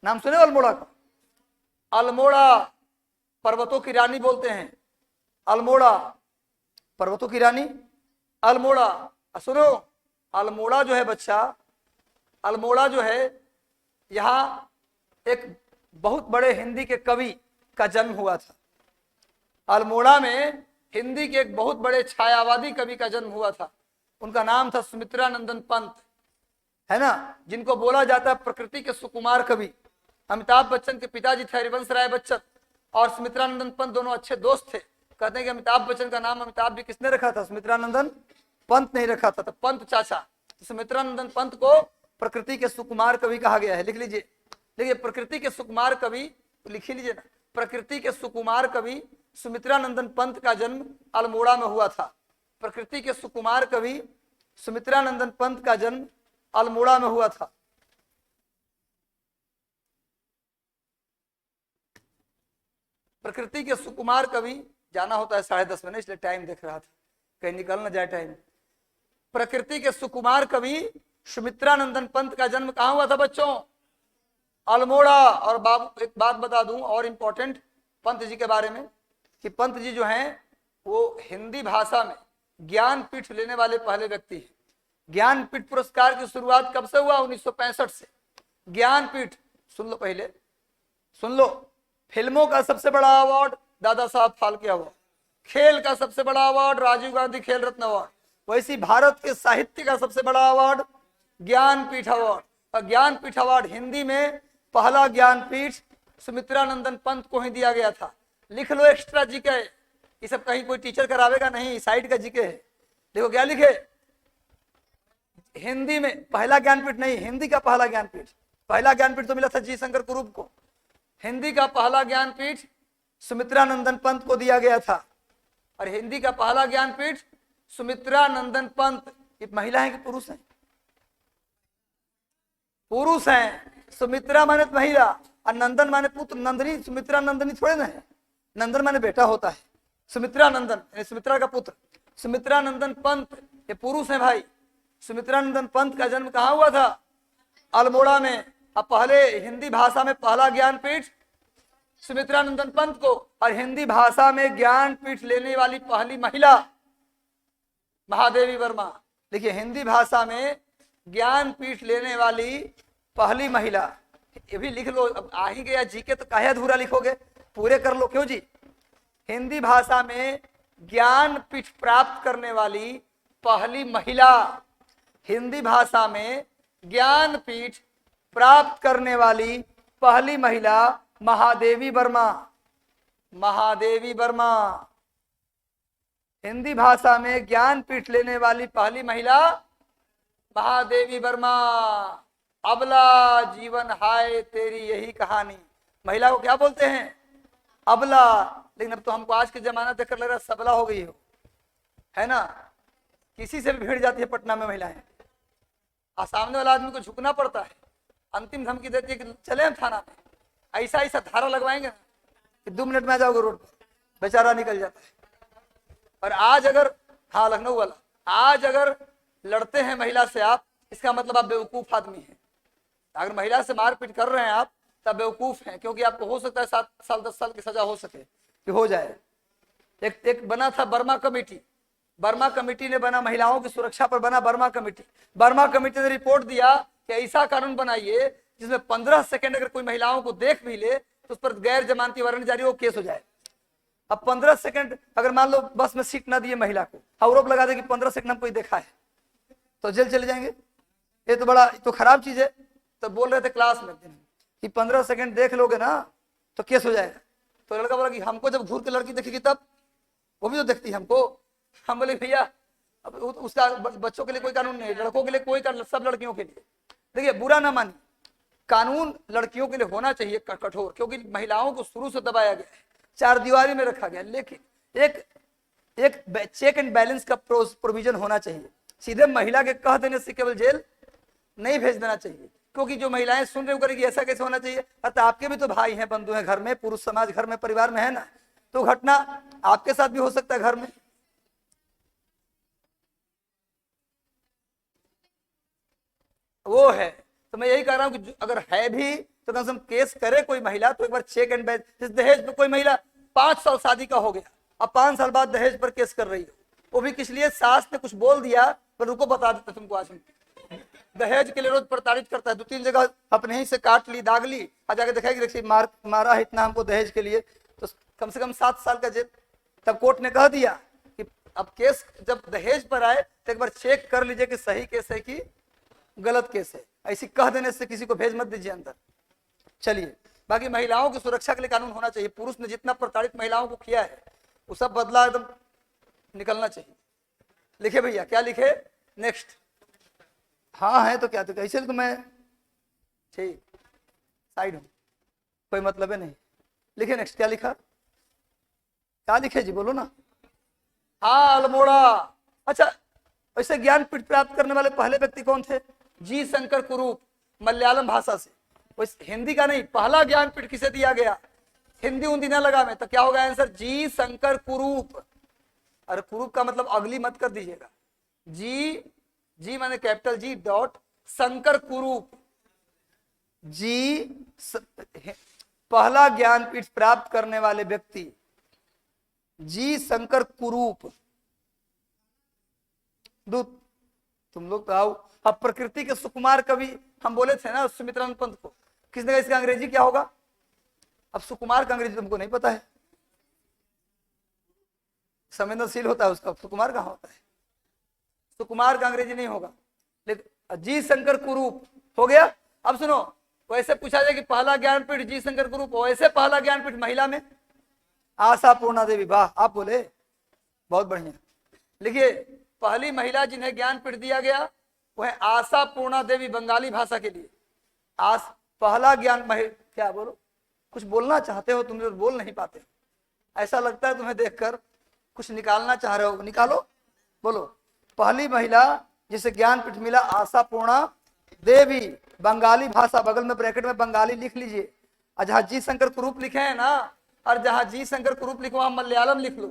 नाम सुने अल्मोड़ा का। अल्मोड़ा पर्वतों की रानी बोलते हैं, अल्मोड़ा पर्वतों की रानी अल्मोड़ा। सुनो, अल्मोड़ा जो है बच्चा, अल्मोड़ा जो है यहाँ एक बहुत बड़े हिंदी के कवि का जन्म हुआ था। अल्मोड़ा में हिंदी के एक बहुत बड़े छायावादी कवि का जन्म हुआ था। उनका नाम था सुमित्रानंदन पंत, है ना, जिनको बोला जाता है प्रकृति के सुकुमार कवि। अमिताभ बच्चन के पिताजी थे हरिवंश राय बच्चन, और सुमित्रानंदन पंत दोनों अच्छे दोस्त थे। कहते हैं कि अमिताभ बच्चन का नाम अमिताभ भी किसने रखा था, सुमित्रानंदन पंत नहीं रखा था, तो पंत चाचा। सुमित्रानंदन पंत को प्रकृति के सुकुमार कवि कहा गया है। लिख लीजिए, देखिए प्रकृति के सुकुमार कवि, तो लिख लीजिए ना, प्रकृति के सुकुमार कवि सुमित्रानंदन पंत का जन्म अल्मोड़ा में हुआ था। प्रकृति के सुकुमार कवि सुमित्रानंदन पंत का जन्म अल्मोड़ा में हुआ था। प्रकृति के सुकुमार कवि, जाना होता है 10:30 में, इसलिए टाइम देख रहा था कहीं निकल ना जाए टाइम। प्रकृति के सुकुमार कवि सुमित्रानंदन पंत का जन्म कहाँ हुआ था बच्चों, अल्मोड़ा। और बाबू एक बात बता दूं और इंपॉर्टेंट पंत जी के बारे में, कि पंत जी जो हैं वो हिंदी भाषा में ज्ञानपीठ लेने वाले पहले व्यक्ति हैं। ज्ञानपीठ पुरस्कार की शुरुआत कब से हुआ, 1965 से। ज्ञानपीठ, सुन लो पहले, सुन लो। फिल्मों का सबसे बड़ा अवार्ड दादा साहब फाल्के अवार्ड, खेल का सबसे बड़ा अवार्ड राजीव गांधी खेल रत्न अवार्ड, वैसी भारत के साहित्य का सबसे बड़ा अवार्ड ज्ञानपीठ अवार्ड। और ज्ञानपीठ अवार्ड हिंदी में पहला ज्ञानपीठ सुमित्रानंदन पंत को ही दिया गया था। लिख लो एक्स्ट्रा जीके, ये सब कहीं कोई टीचर करावेगा नहीं, साइड का जीके है। देखो क्या लिखे, हिंदी में पहला ज्ञानपीठ नहीं, हिंदी का पहला ज्ञानपीठ। पहला ज्ञानपीठ तो मिला था जी शंकर कुरूप को, हिंदी का पहला ज्ञानपीठ सुमित्रानंदन पंत को दिया गया था। और हिंदी का पहला ज्ञानपीठ सुमित्रानंदन पंत, ये महिला है कि पुरुष है, पुरुष हैं। सुमित्रा माने महिला और नंदन माने पुत्र। नंदनी, सुमित्रा नंदनी थोड़े ना है, नंदन माने बेटा होता है। सुमित्रानंदन सुमित्रा का पुत्र, सुमित्रानंदन पंत ये पुरुष है भाई। सुमित्रानंदन पंत का जन्म कहाँ हुआ था, अल्मोड़ा में। अब पहले हिंदी भाषा में पहला ज्ञानपीठ सुमित्रानंदन पंत को, और हिंदी भाषा में ज्ञानपीठ लेने वाली पहली महिला महादेवी वर्मा। देखिए हिंदी भाषा में ज्ञानपीठ लेने वाली पहली महिला, ये भी लिख लो। अब आ ही गया जीके तो काहे अधूरा लिखोगे, पूरे कर लो। क्यों जी, हिंदी भाषा में ज्ञानपीठ प्राप्त करने वाली पहली महिला, हिंदी भाषा में ज्ञानपीठ प्राप्त करने वाली पहली महिला महादेवी वर्मा। महादेवी वर्मा हिंदी भाषा में ज्ञानपीठ लेने वाली पहली महिला महादेवी वर्मा। अबला जीवन हाय तेरी यही कहानी। महिला को क्या बोलते हैं, अबला। लेकिन अब तो हमको आज के जमाना देखकर लग रहा है सबला हो गई है ना। किसी से भी भिड़ जाती है पटना में महिलाएं, और सामने वाला आदमी को झुकना पड़ता है, अंतिम धमकी देती है कि चले हम थाना में, ऐसा ऐसा धारा लगवाएंगे कि 2 मिनट में आ जाओगे रोड पर, बेचारा निकल जाता है। और आज अगर, हाँ लखनऊ वाला, आज अगर लड़ते हैं महिला से आप, इसका मतलब आप बेवकूफ आदमी हैं। अगर महिला से मारपीट कर रहे हैं आप, तब बेवकूफ हैं, क्योंकि आपको हो सकता है 7 साल 10 साल की सजा हो सके, कि हो जाए। एक बना था बर्मा कमेटी, बर्मा कमेटी ने बना, महिलाओं की सुरक्षा पर बना बर्मा कमेटी। बर्मा कमेटी ने रिपोर्ट दिया कि ऐसा कानून बनाइए जिसमें 15 सेकंड अगर कोई महिलाओं को देख भी ले तो उस पर गैर जमानती वारंट जारी हो, केस हो जाए। अब 15 सेकंड अगर मान लो बस में सीट ना दिए महिला को, आरोप लगा दे कि 15 सेकंड हम कोई देखा है, तो जेल चले जाएंगे। ये तो बड़ा तो खराब चीज है। तो बोल रहे थे क्लास में कि 15 सेकंड देख लोगे ना तो केस हो जाएगा। तो लड़का बोला कि हमको जब घूर के लड़की देखेगी तब, वो भी तो देखती है हमको। हम बोले भैया अब उसका बच्चों के लिए कोई कानून नहीं है, लड़कों के लिए कोई कानून, सब लड़कियों के लिए। देखिए बुरा ना मानिए, कानून लड़कियों के लिए होना चाहिए कठोर, क्योंकि महिलाओं को शुरू से दबाया गया है, 4 दीवारी में रखा गया। लेकिन एक चेक एंड बैलेंस का प्रोविजन होना चाहिए। सीधे महिला के कह देने से केवल जेल नहीं भेज देना चाहिए, क्योंकि जो महिलाएं सुन रही करेगी ऐसा कैसे होना चाहिए। अतः आपके भी तो भाई हैं, बंधु हैं घर में, पुरुष समाज घर में, परिवार में है ना, तो घटना आपके साथ भी हो सकता है घर में। वो है, तो मैं यही कह रहा हूं कि अगर है भी तो कम से कम केस करे कोई महिला, तो एक बार चेक एंड बैलेंस। जिस दहेज पे कोई महिला 5 साल शादी का हो गया, अब 5 साल बाद दहेज पर केस कर रही हो, वो भी किस लिए, सास ने कुछ बोल दिया, पर रुको बता देते तुमको। आज दहेज के लिए रोज प्रताड़ित करता है, 2-3 जगह अपने ही से काट ली, दाग ली, और जाके दिखाई देखिए मारा है इतना हमको दहेज के लिए, तो कम से कम 7 साल का जेल। तब कोर्ट ने कह दिया कि अब केस जब दहेज पर आए तो एक बार चेक कर लीजिए कि सही केस है कि गलत केस है। ऐसी कह देने से किसी को भेज मत दीजिए अंदर। चलिए, बाकी महिलाओं की सुरक्षा के लिए कानून होना चाहिए। पुरुष ने जितना प्रताड़ित महिलाओं को किया है वो सब बदला एकदम निकलना चाहिए। लिखे भैया, क्या लिखे नेक्स्ट? हाँ है तो क्या, तो कैसे तो मैं ठीक साइड हूं, कोई मतलब है नहीं। लिखे नेक्स्ट, क्या लिखा, क्या लिखे जी, बोलो ना। हाँ अल्मोड़ा। अच्छा, वैसे ज्ञानपीठ प्राप्त करने वाले पहले व्यक्ति कौन थे? जी शंकर कुरूप, मलयालम भाषा से। वैसे हिंदी का नहीं, पहला ज्ञानपीठ किसे दिया गया? हिंदी उन्दी ना लगा में, तो क्या होगा आंसर? जी शंकर कुरूप। अरे कुरूप का मतलब अगली मत कर दीजिएगा, जी माने कैपिटल जी डॉट शंकर कुरूप। पहला ज्ञानपीठ प्राप्त करने वाले व्यक्ति जी शंकर कुरूप। दूत तुम लोग तो आओ। अब प्रकृति के सुकुमार कवि हम बोले थे ना सुमित्रानंद पंत को, किसने कहा इसका अंग्रेजी क्या होगा? अब सुकुमार का अंग्रेजी तुमको नहीं पता है, संवेदनशील होता है उसका, सुकुमार कहाँ होता है? सुकुमार का अंग्रेजी नहीं होगा। लेकिन जी शंकर कुरूप हो गया। अब सुनो, वैसे पूछा जाए कि पहला ज्ञानपीठ जी शंकर कुरूप, वैसे पहला ज्ञानपीठ महिला में आशा पूर्णा देवी। वाह, आप बोले, बहुत बढ़िया। लिखिए, पहली महिला जिन्हें ज्ञानपीठ दिया गया वह आशा पूर्णा देवी, बंगाली भाषा के लिए। पहला ज्ञान क्या बोलो, कुछ बोलना चाहते हो तुम, बोल नहीं पाते, ऐसा लगता है तुम्हें देखकर कुछ निकालना चाह रहे हो, निकालो, बोलो। पहली महिला जिसे ज्ञानपीठ मिला आशा पूर्णा देवी, बंगाली भाषा, बगल में ब्रैकेट में बंगाली लिख लीजिए। और जहां जी शंकर कुरूप लिखे हैं ना, और जहां जी शंकर कुरूप लिखो वहां मलयालम लिख लो।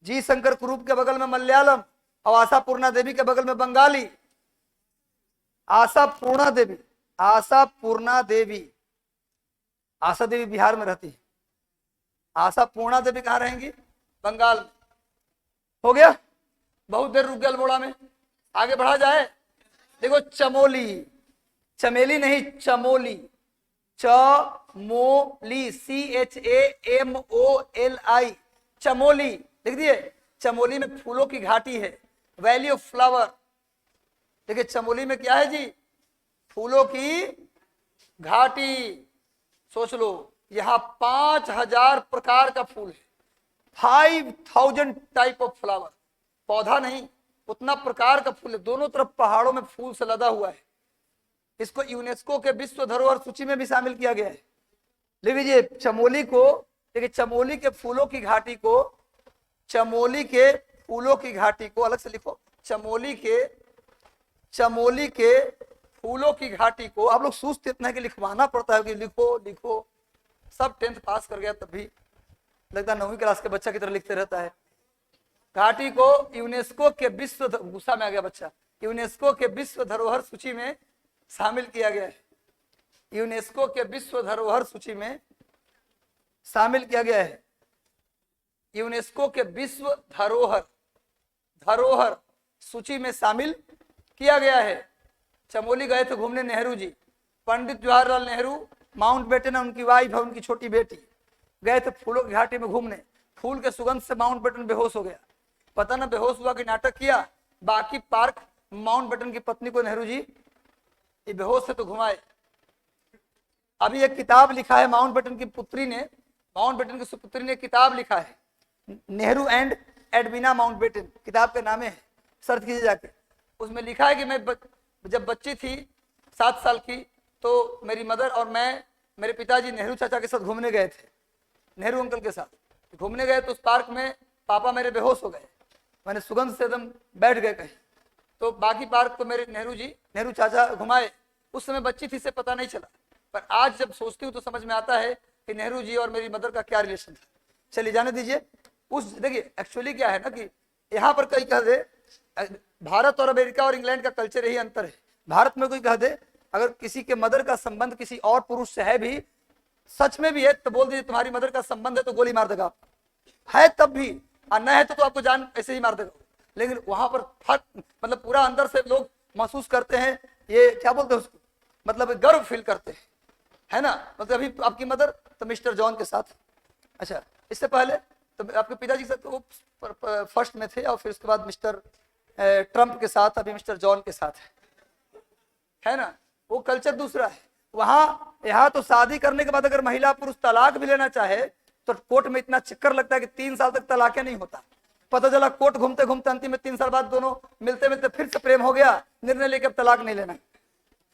जी शंकर कुरूप के बगल में मलयालम और आशा पूर्णा देवी के बगल में बंगाली। आशा पूर्णा देवी, आशा पूर्णा देवी, आशा देवी बिहार में रहती है, आशा पूर्णा देवी कहाँ रहेंगी? बंगाल में। हो गया, बहुत देर रुक गया अल्मोड़ा में, आगे बढ़ा जाए। देखो चमोली, चमेली नहीं चमोली, चमोली, CHAMOLI, चमोली लिख दिए। चमोली में फूलों की घाटी है, वैली ऑफ फ्लावर। देखिए चमोली में क्या है जी? फूलों की घाटी। सोच लो, यहां 5000 प्रकार का फूल है, 5000 टाइप ऑफ फ्लावर। पौधा नहीं, उतना प्रकार का फूल है। दोनों तरफ पहाड़ों में फूल से लदा हुआ है। इसको यूनेस्को के विश्व धरोहर सूची में भी शामिल किया गया है। ले लीजिए, चमोली को देखिए चमोली के फूलों की घाटी को, चमोली के फूलों की घाटी को अलग से लिखो, चमोली के फूलों की घाटी को। आप लोग सोचते इतना है कि लिखवाना पड़ता है कि लिखो लिखो, सब 10th पास कर गया तब भी लगता है 9वीं क्लास के बच्चा की तरह लिखते रहता है। घाटी को यूनेस्को के विश्व, गुस्सा में आ गया बच्चा, यूनेस्को के विश्व धरोहर सूची में शामिल किया गया है। यूनेस्को के विश्व धरोहर सूची में शामिल किया गया है। यूनेस्को के विश्व धरोहर सूची में शामिल किया गया है। चमोली गए थे घूमने नेहरू जी, पंडित जवाहरलाल नेहरू, माउंटबेटन उनकी वाइफ है, उनकी छोटी बेटी, गए थे फूलों की घाटी में घूमने। फूल के सुगंध से माउंटबेटन बेहोश हो गया, पता ना बेहोश हुआ कि नाटक किया। बाकी पार्क माउंटबेटन की पत्नी को नेहरू जी ये बेहोश है तो घुमाए। अभी एक किताब लिखा है माउंटबेटन की पुत्री ने, माउंटबेटन की सुपुत्री ने किताब लिखा है, नेहरू एंड एडविना माउंटबेटन किताब के नाम है, सर्च कीजिए जाके। उसमें लिखा है कि मैं जब बच्ची थी 7 साल की तो मेरी मदर और मैं, मेरे पिताजी नेहरू चाचा के साथ घूमने गए थे, नेहरू अंकल के साथ घूमने गए। तो उस पार्क में पापा मेरे बेहोश हो गए, मैंने सुगंध से एकदम बैठ गए कहीं। तो बाकी पार्क तो मेरे नेहरू चाचा घुमाए। उस समय बच्ची थी से पता नहीं चला, पर आज जब सोचती हूँ तो समझ में आता है कि नेहरू जी और मेरी मदर का क्या रिलेशन था। चलिए जाने दीजिए। उस देखिए एक्चुअली क्या है ना कि यहाँ पर कई कह दे भारत और अमेरिका और इंग्लैंड का कल्चर यही अंतर है। भारत में कोई कह दे अगर किसी के मदर का संबंध किसी और पुरुष से है भी, सच में भी है, तो बोल दीजिए तुम्हारी मदर का संबंध है तो गोली मार देगा आपको, है तब भी, और न है तो आपको जान ऐसे ही मार देगा। लेकिन वहां पर फर्क मतलब पूरा अंदर से लोग महसूस करते हैं, ये क्या बोलते हैं उसको, मतलब गर्व फील करते हैं, है ना। मतलब अभी आपकी मदर तो मिस्टर जॉन के साथ, अच्छा इससे पहले तो आपके पिताजी के साथ तो वो फर्स्ट में थे और फिर उसके बाद मिस्टर ट्रंप के साथ, अभी मिस्टर जॉन के साथ है ना। वो कल्चर दूसरा है वहाँ। यहाँ तो शादी करने के बाद अगर महिला पुरुष तलाक भी लेना चाहे तो कोर्ट में इतना चक्कर लगता है कि 3 साल तक तलाक नहीं होता। पता चला कोर्ट घूमते घूमते अंतिम में 3 साल बाद दोनों मिलते मिलते फिर से प्रेम हो गया, निर्णय लेकर तलाक नहीं लेना।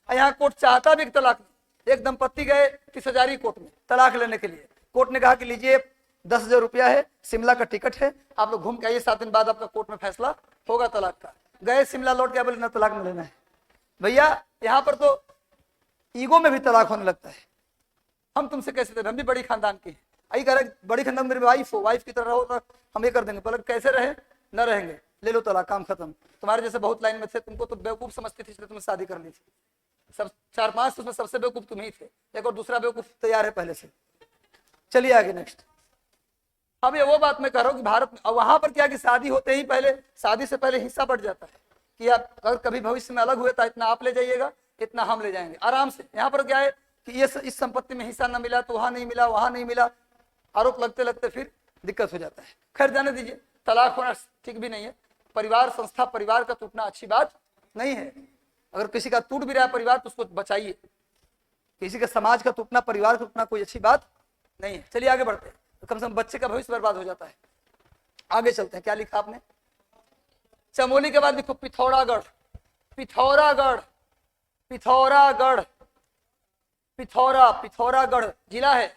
यहाँ कोर्ट चाहता भी तलाक नहीं। एक दंपत्ति गए 30,000 कोर्ट में तलाक लेने के लिए, कोर्ट ने कहा कि लीजिए 10,000 रुपया है, शिमला का टिकट है, आप लोग घूम के आइए, 7 दिन बाद आपका कोर्ट में फैसला होगा तलाक का। गए शिमला, लौट के बोले ना तलाक नहीं लेना है। भैया यहाँ पर तो ईगो में भी तलाक होने लगता है। हम तुमसे कैसे थे, हम भी बड़ी खानदान के हैं, आई कह रहे बड़ी खानदान मेरी वाइफ हो, वाइफ की तरह रहो तो हम ये कर देंगे, पलक कैसे रहे न रहेंगे, ले लो तलाक, काम खत्म। तुम्हारे जैसे बहुत लाइन में थे, तुमको तो बेवकूफ समझती थी इसलिए तुमने शादी कर ली थी। सब 4-5 उसमें सबसे बेवकूफ तुम ही थे, एक और दूसरा बेवकूफ तैयार है पहले से। चलिए आगे नेक्स्ट। अब ये वो बात मैं कह रहा हूँ कि भारत में वहां पर क्या कि शादी होते ही पहले, शादी से पहले हिस्सा बढ़ जाता है कि आप अगर कभी भविष्य में अलग हुए तो इतना आप ले जाइएगा, इतना हम ले जाएंगे आराम से। यहाँ पर क्या है कि ये इस संपत्ति में हिस्सा न मिला तो वहां नहीं मिला, वहां नहीं मिला, आरोप लगते लगते फिर दिक्कत हो जाता है। खैर जाने दीजिए, तलाक होना ठीक भी नहीं है। परिवार संस्था, परिवार का टूटना अच्छी बात नहीं है। अगर किसी का टूट भी रहा है परिवार तो उसको बचाइए। किसी का समाज का टूटना, परिवार का टूटना कोई अच्छी बात नहीं है। चलिए आगे बढ़ते हैं, तो कम से कम बच्चे का भविष्य बर्बाद हो जाता है। आगे चलते हैं, क्या लिखा आपने। चमोली के बाद लिखो पिथौरागढ़। पिथौरागढ़, पिथौरागढ़, पिथौरागढ़ जिला है,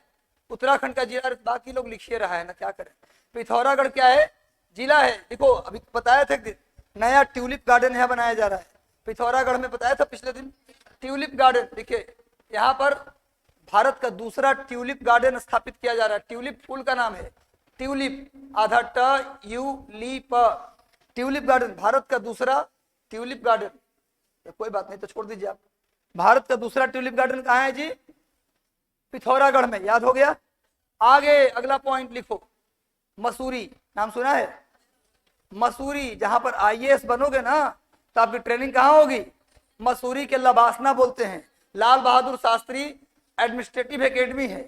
उत्तराखंड का जिला। बाकी लोग लिखिए रहा है ना, क्या करें। पिथौरागढ़ क्या है, जिला है। देखो अभी बताया था कि नया ट्यूलिप गार्डन यहाँ बनाया जा रहा है। पिथौरागढ़ में बताया था पिछले दिन ट्यूलिप गार्डन। देखिए यहाँ पर भारत का दूसरा ट्यूलिप गार्डन स्थापित किया जा रहा है। ट्यूलिप फूल का नाम है, ट्यूलिप, आधा ट यू ली प, ट्यूलिप गार्डन भारत का दूसरा ट्यूलिप गार्डन। कोई बात नहीं तो छोड़ दीजिए आप। भारत का दूसरा ट्यूलिप गार्डन कहाँ है जी, पिथौरागढ़ में, याद हो गया। आगे अगला पॉइंट लिखो, मसूरी, नाम सुना है मसूरी। जहां पर IAS बनोगे ना तो आपकी ट्रेनिंग कहाँ होगी, मसूरी के लबासना बोलते हैं, लाल बहादुर शास्त्री एडमिनिस्ट्रेटिव एकेडमी है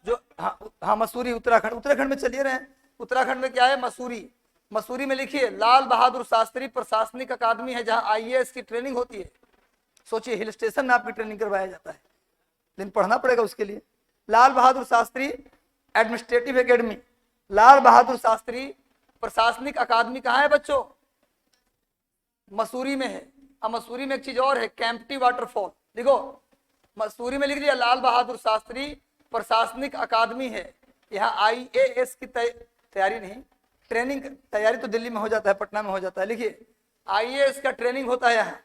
जो, हाँ मसूरी उत्तराखंड, उत्तराखंड में चलिए रहे। उत्तराखंड में क्या है, मसूरी। मसूरी में लिखिए लाल बहादुर शास्त्री प्रशासनिक अकादमी है जहाँ IAS की ट्रेनिंग होती है। सोचिए हिल स्टेशन में आपकी ट्रेनिंग करवाया जाता है, लेकिन पढ़ना पड़ेगा उसके लिए। लाल बहादुर शास्त्री एडमिनिस्ट्रेटिव एकेडमी, लाल बहादुर शास्त्री प्रशासनिक अकादमी कहाँ है बच्चों, मसूरी में है। अब मसूरी में एक चीज और है, कैंपटी वाटरफॉल। देखो मसूरी में लिख दिया लाल बहादुर शास्त्री प्रशासनिक अकादमी है, यहाँ IAS की तैयारी नहीं, ट्रेनिंग तैयारी तो दिल्ली में हो जाता है, पटना में हो जाता है। लिखिए IAS का ट्रेनिंग होता है यहाँ।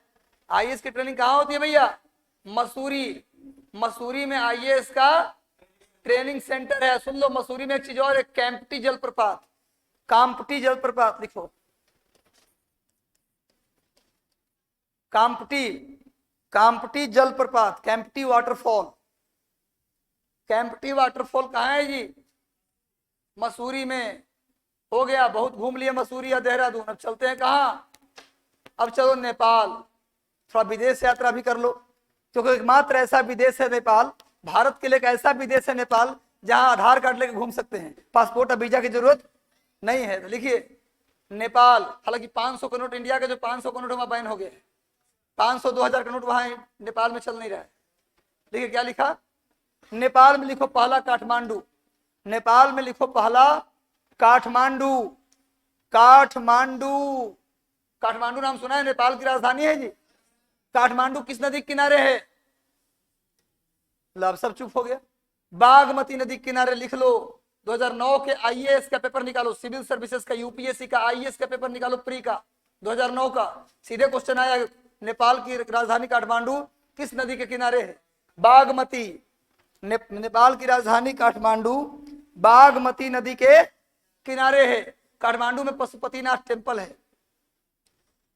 IAS की ट्रेनिंग कहाँ होती है भैया? मसूरी। मसूरी में IAS का ट्रेनिंग सेंटर है। सुन लो, मसूरी में एक चीज और है, कैंपटी जलप्रपात। काम्पटी जलप्रपात लिखो, काम्पटी, काम्पटी जलप्रपात, कैंपटी वाटरफॉल। कैंपटी वाटरफॉल कहाँ है जी? मसूरी में। हो गया, बहुत घूम लिए मसूरी या देहरादून। अब चलते हैं कहाँ? अब चलो नेपाल। थोड़ा विदेश यात्रा भी कर लो, क्योंकि एकमात्र ऐसा विदेश है नेपाल, भारत के लिए एक ऐसा विदेश है नेपाल जहां आधार कार्ड लेके घूम सकते हैं, पासपोर्ट और वीजा की जरूरत नहीं है। तो लिखिए नेपाल। हालांकि 500 का नोट, इंडिया के जो 500 का नोट वहां बैन हो गया है, 500 2000 का नोट वहां नेपाल में चल नहीं रहा है। देखिए क्या लिखा, नेपाल में लिखो पहला काठमांडू। नेपाल में लिखो पहला काठमांडू। काठमांडू, काठमांडू नाम सुना है? नेपाल की राजधानी है जी। काठमांडू किस नदी के किनारे है? लब सब चुप हो गया। बागमती नदी के किनारे लिख लो। 2009 के IAS का पेपर निकालो, सिविल सर्विसेज का, UPSC का IAS का पेपर निकालो प्री का 2009 का। सीधे क्वेश्चन आया, नेपाल की राजधानी काठमांडू किस नदी के किनारे है? बागमती। नेपाल की राजधानी काठमांडू बागमती नदी के किनारे है। काठमांडू में पशुपतिनाथ टेम्पल है।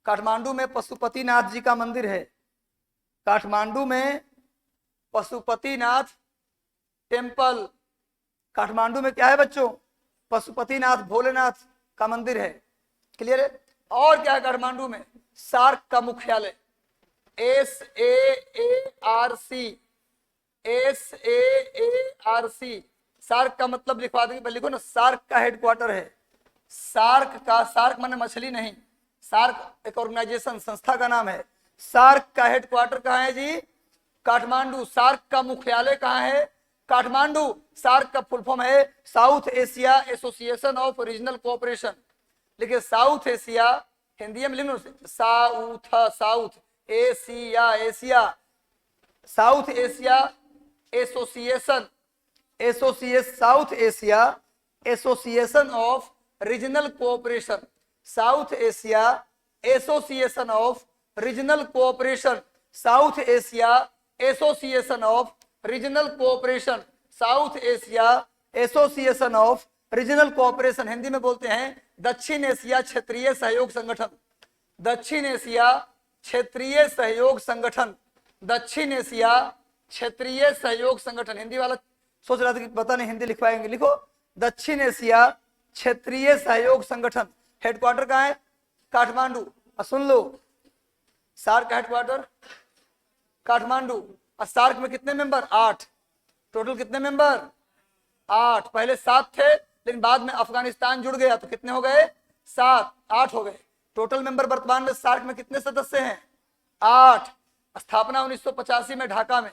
काठमांडू में पशुपतिनाथ जी का मंदिर है। काठमांडू में पशुपतिनाथ टेम्पल। काठमांडू में क्या है बच्चों? पशुपतिनाथ भोलेनाथ का मंदिर है। क्लियर है? और क्या है काठमांडू में? सार्क का मुख्यालय, SAARC, SAARC। सार्क का मतलब लिखवा देंगे, लिखो ना, सार्क का हेडक्वार्टर है। सार्क का, सार्क माने मछली नहीं, सार्क एक ऑर्गेनाइजेशन, संस्था का नाम है। सार्क का हेडक्वार्टर कहाँ है जी? काठमांडू। सार्क का मुख्यालय कहाँ है? काठमांडू। सार्क का फुल फॉर्म है south Asia association of regional cooperation. देखिए साउथ एशिया, हिंदी में लिखो south, south Asia, Asia, south Asia association, south Asia association of regional cooperation, south Asia association of regional cooperation, south Asia association of regional cooperation, south Asia association of regional cooperation. Hindi में बोलते हैं दक्षिण एशिया क्षेत्रीय सहयोग संगठन। दक्षिण एशिया क्षेत्रीय सहयोग संगठन, दक्षिण एशिया क्षेत्रीय सहयोग संगठन। हिंदी वाला सोच रहा था कि पता नहीं हिंदी लिखवाएंगे, लिखो दक्षिण एशिया क्षेत्रीय सहयोग संगठन। हेडक्वार्टर कहाँ है? काठमांडू। सुन लो, सार्क का हेडक्वार्टर काठमांडू। और सार्क में कितने मेंबर? 8। टोटल कितने मेंबर? 8। पहले 7 थे, लेकिन बाद में अफगानिस्तान जुड़ गया तो कितने हो गए? 7, 8 हो गए। टोटल मेंबर वर्तमान में सार्क में कितने सदस्य हैं? 8। स्थापना 1985 में ढाका में।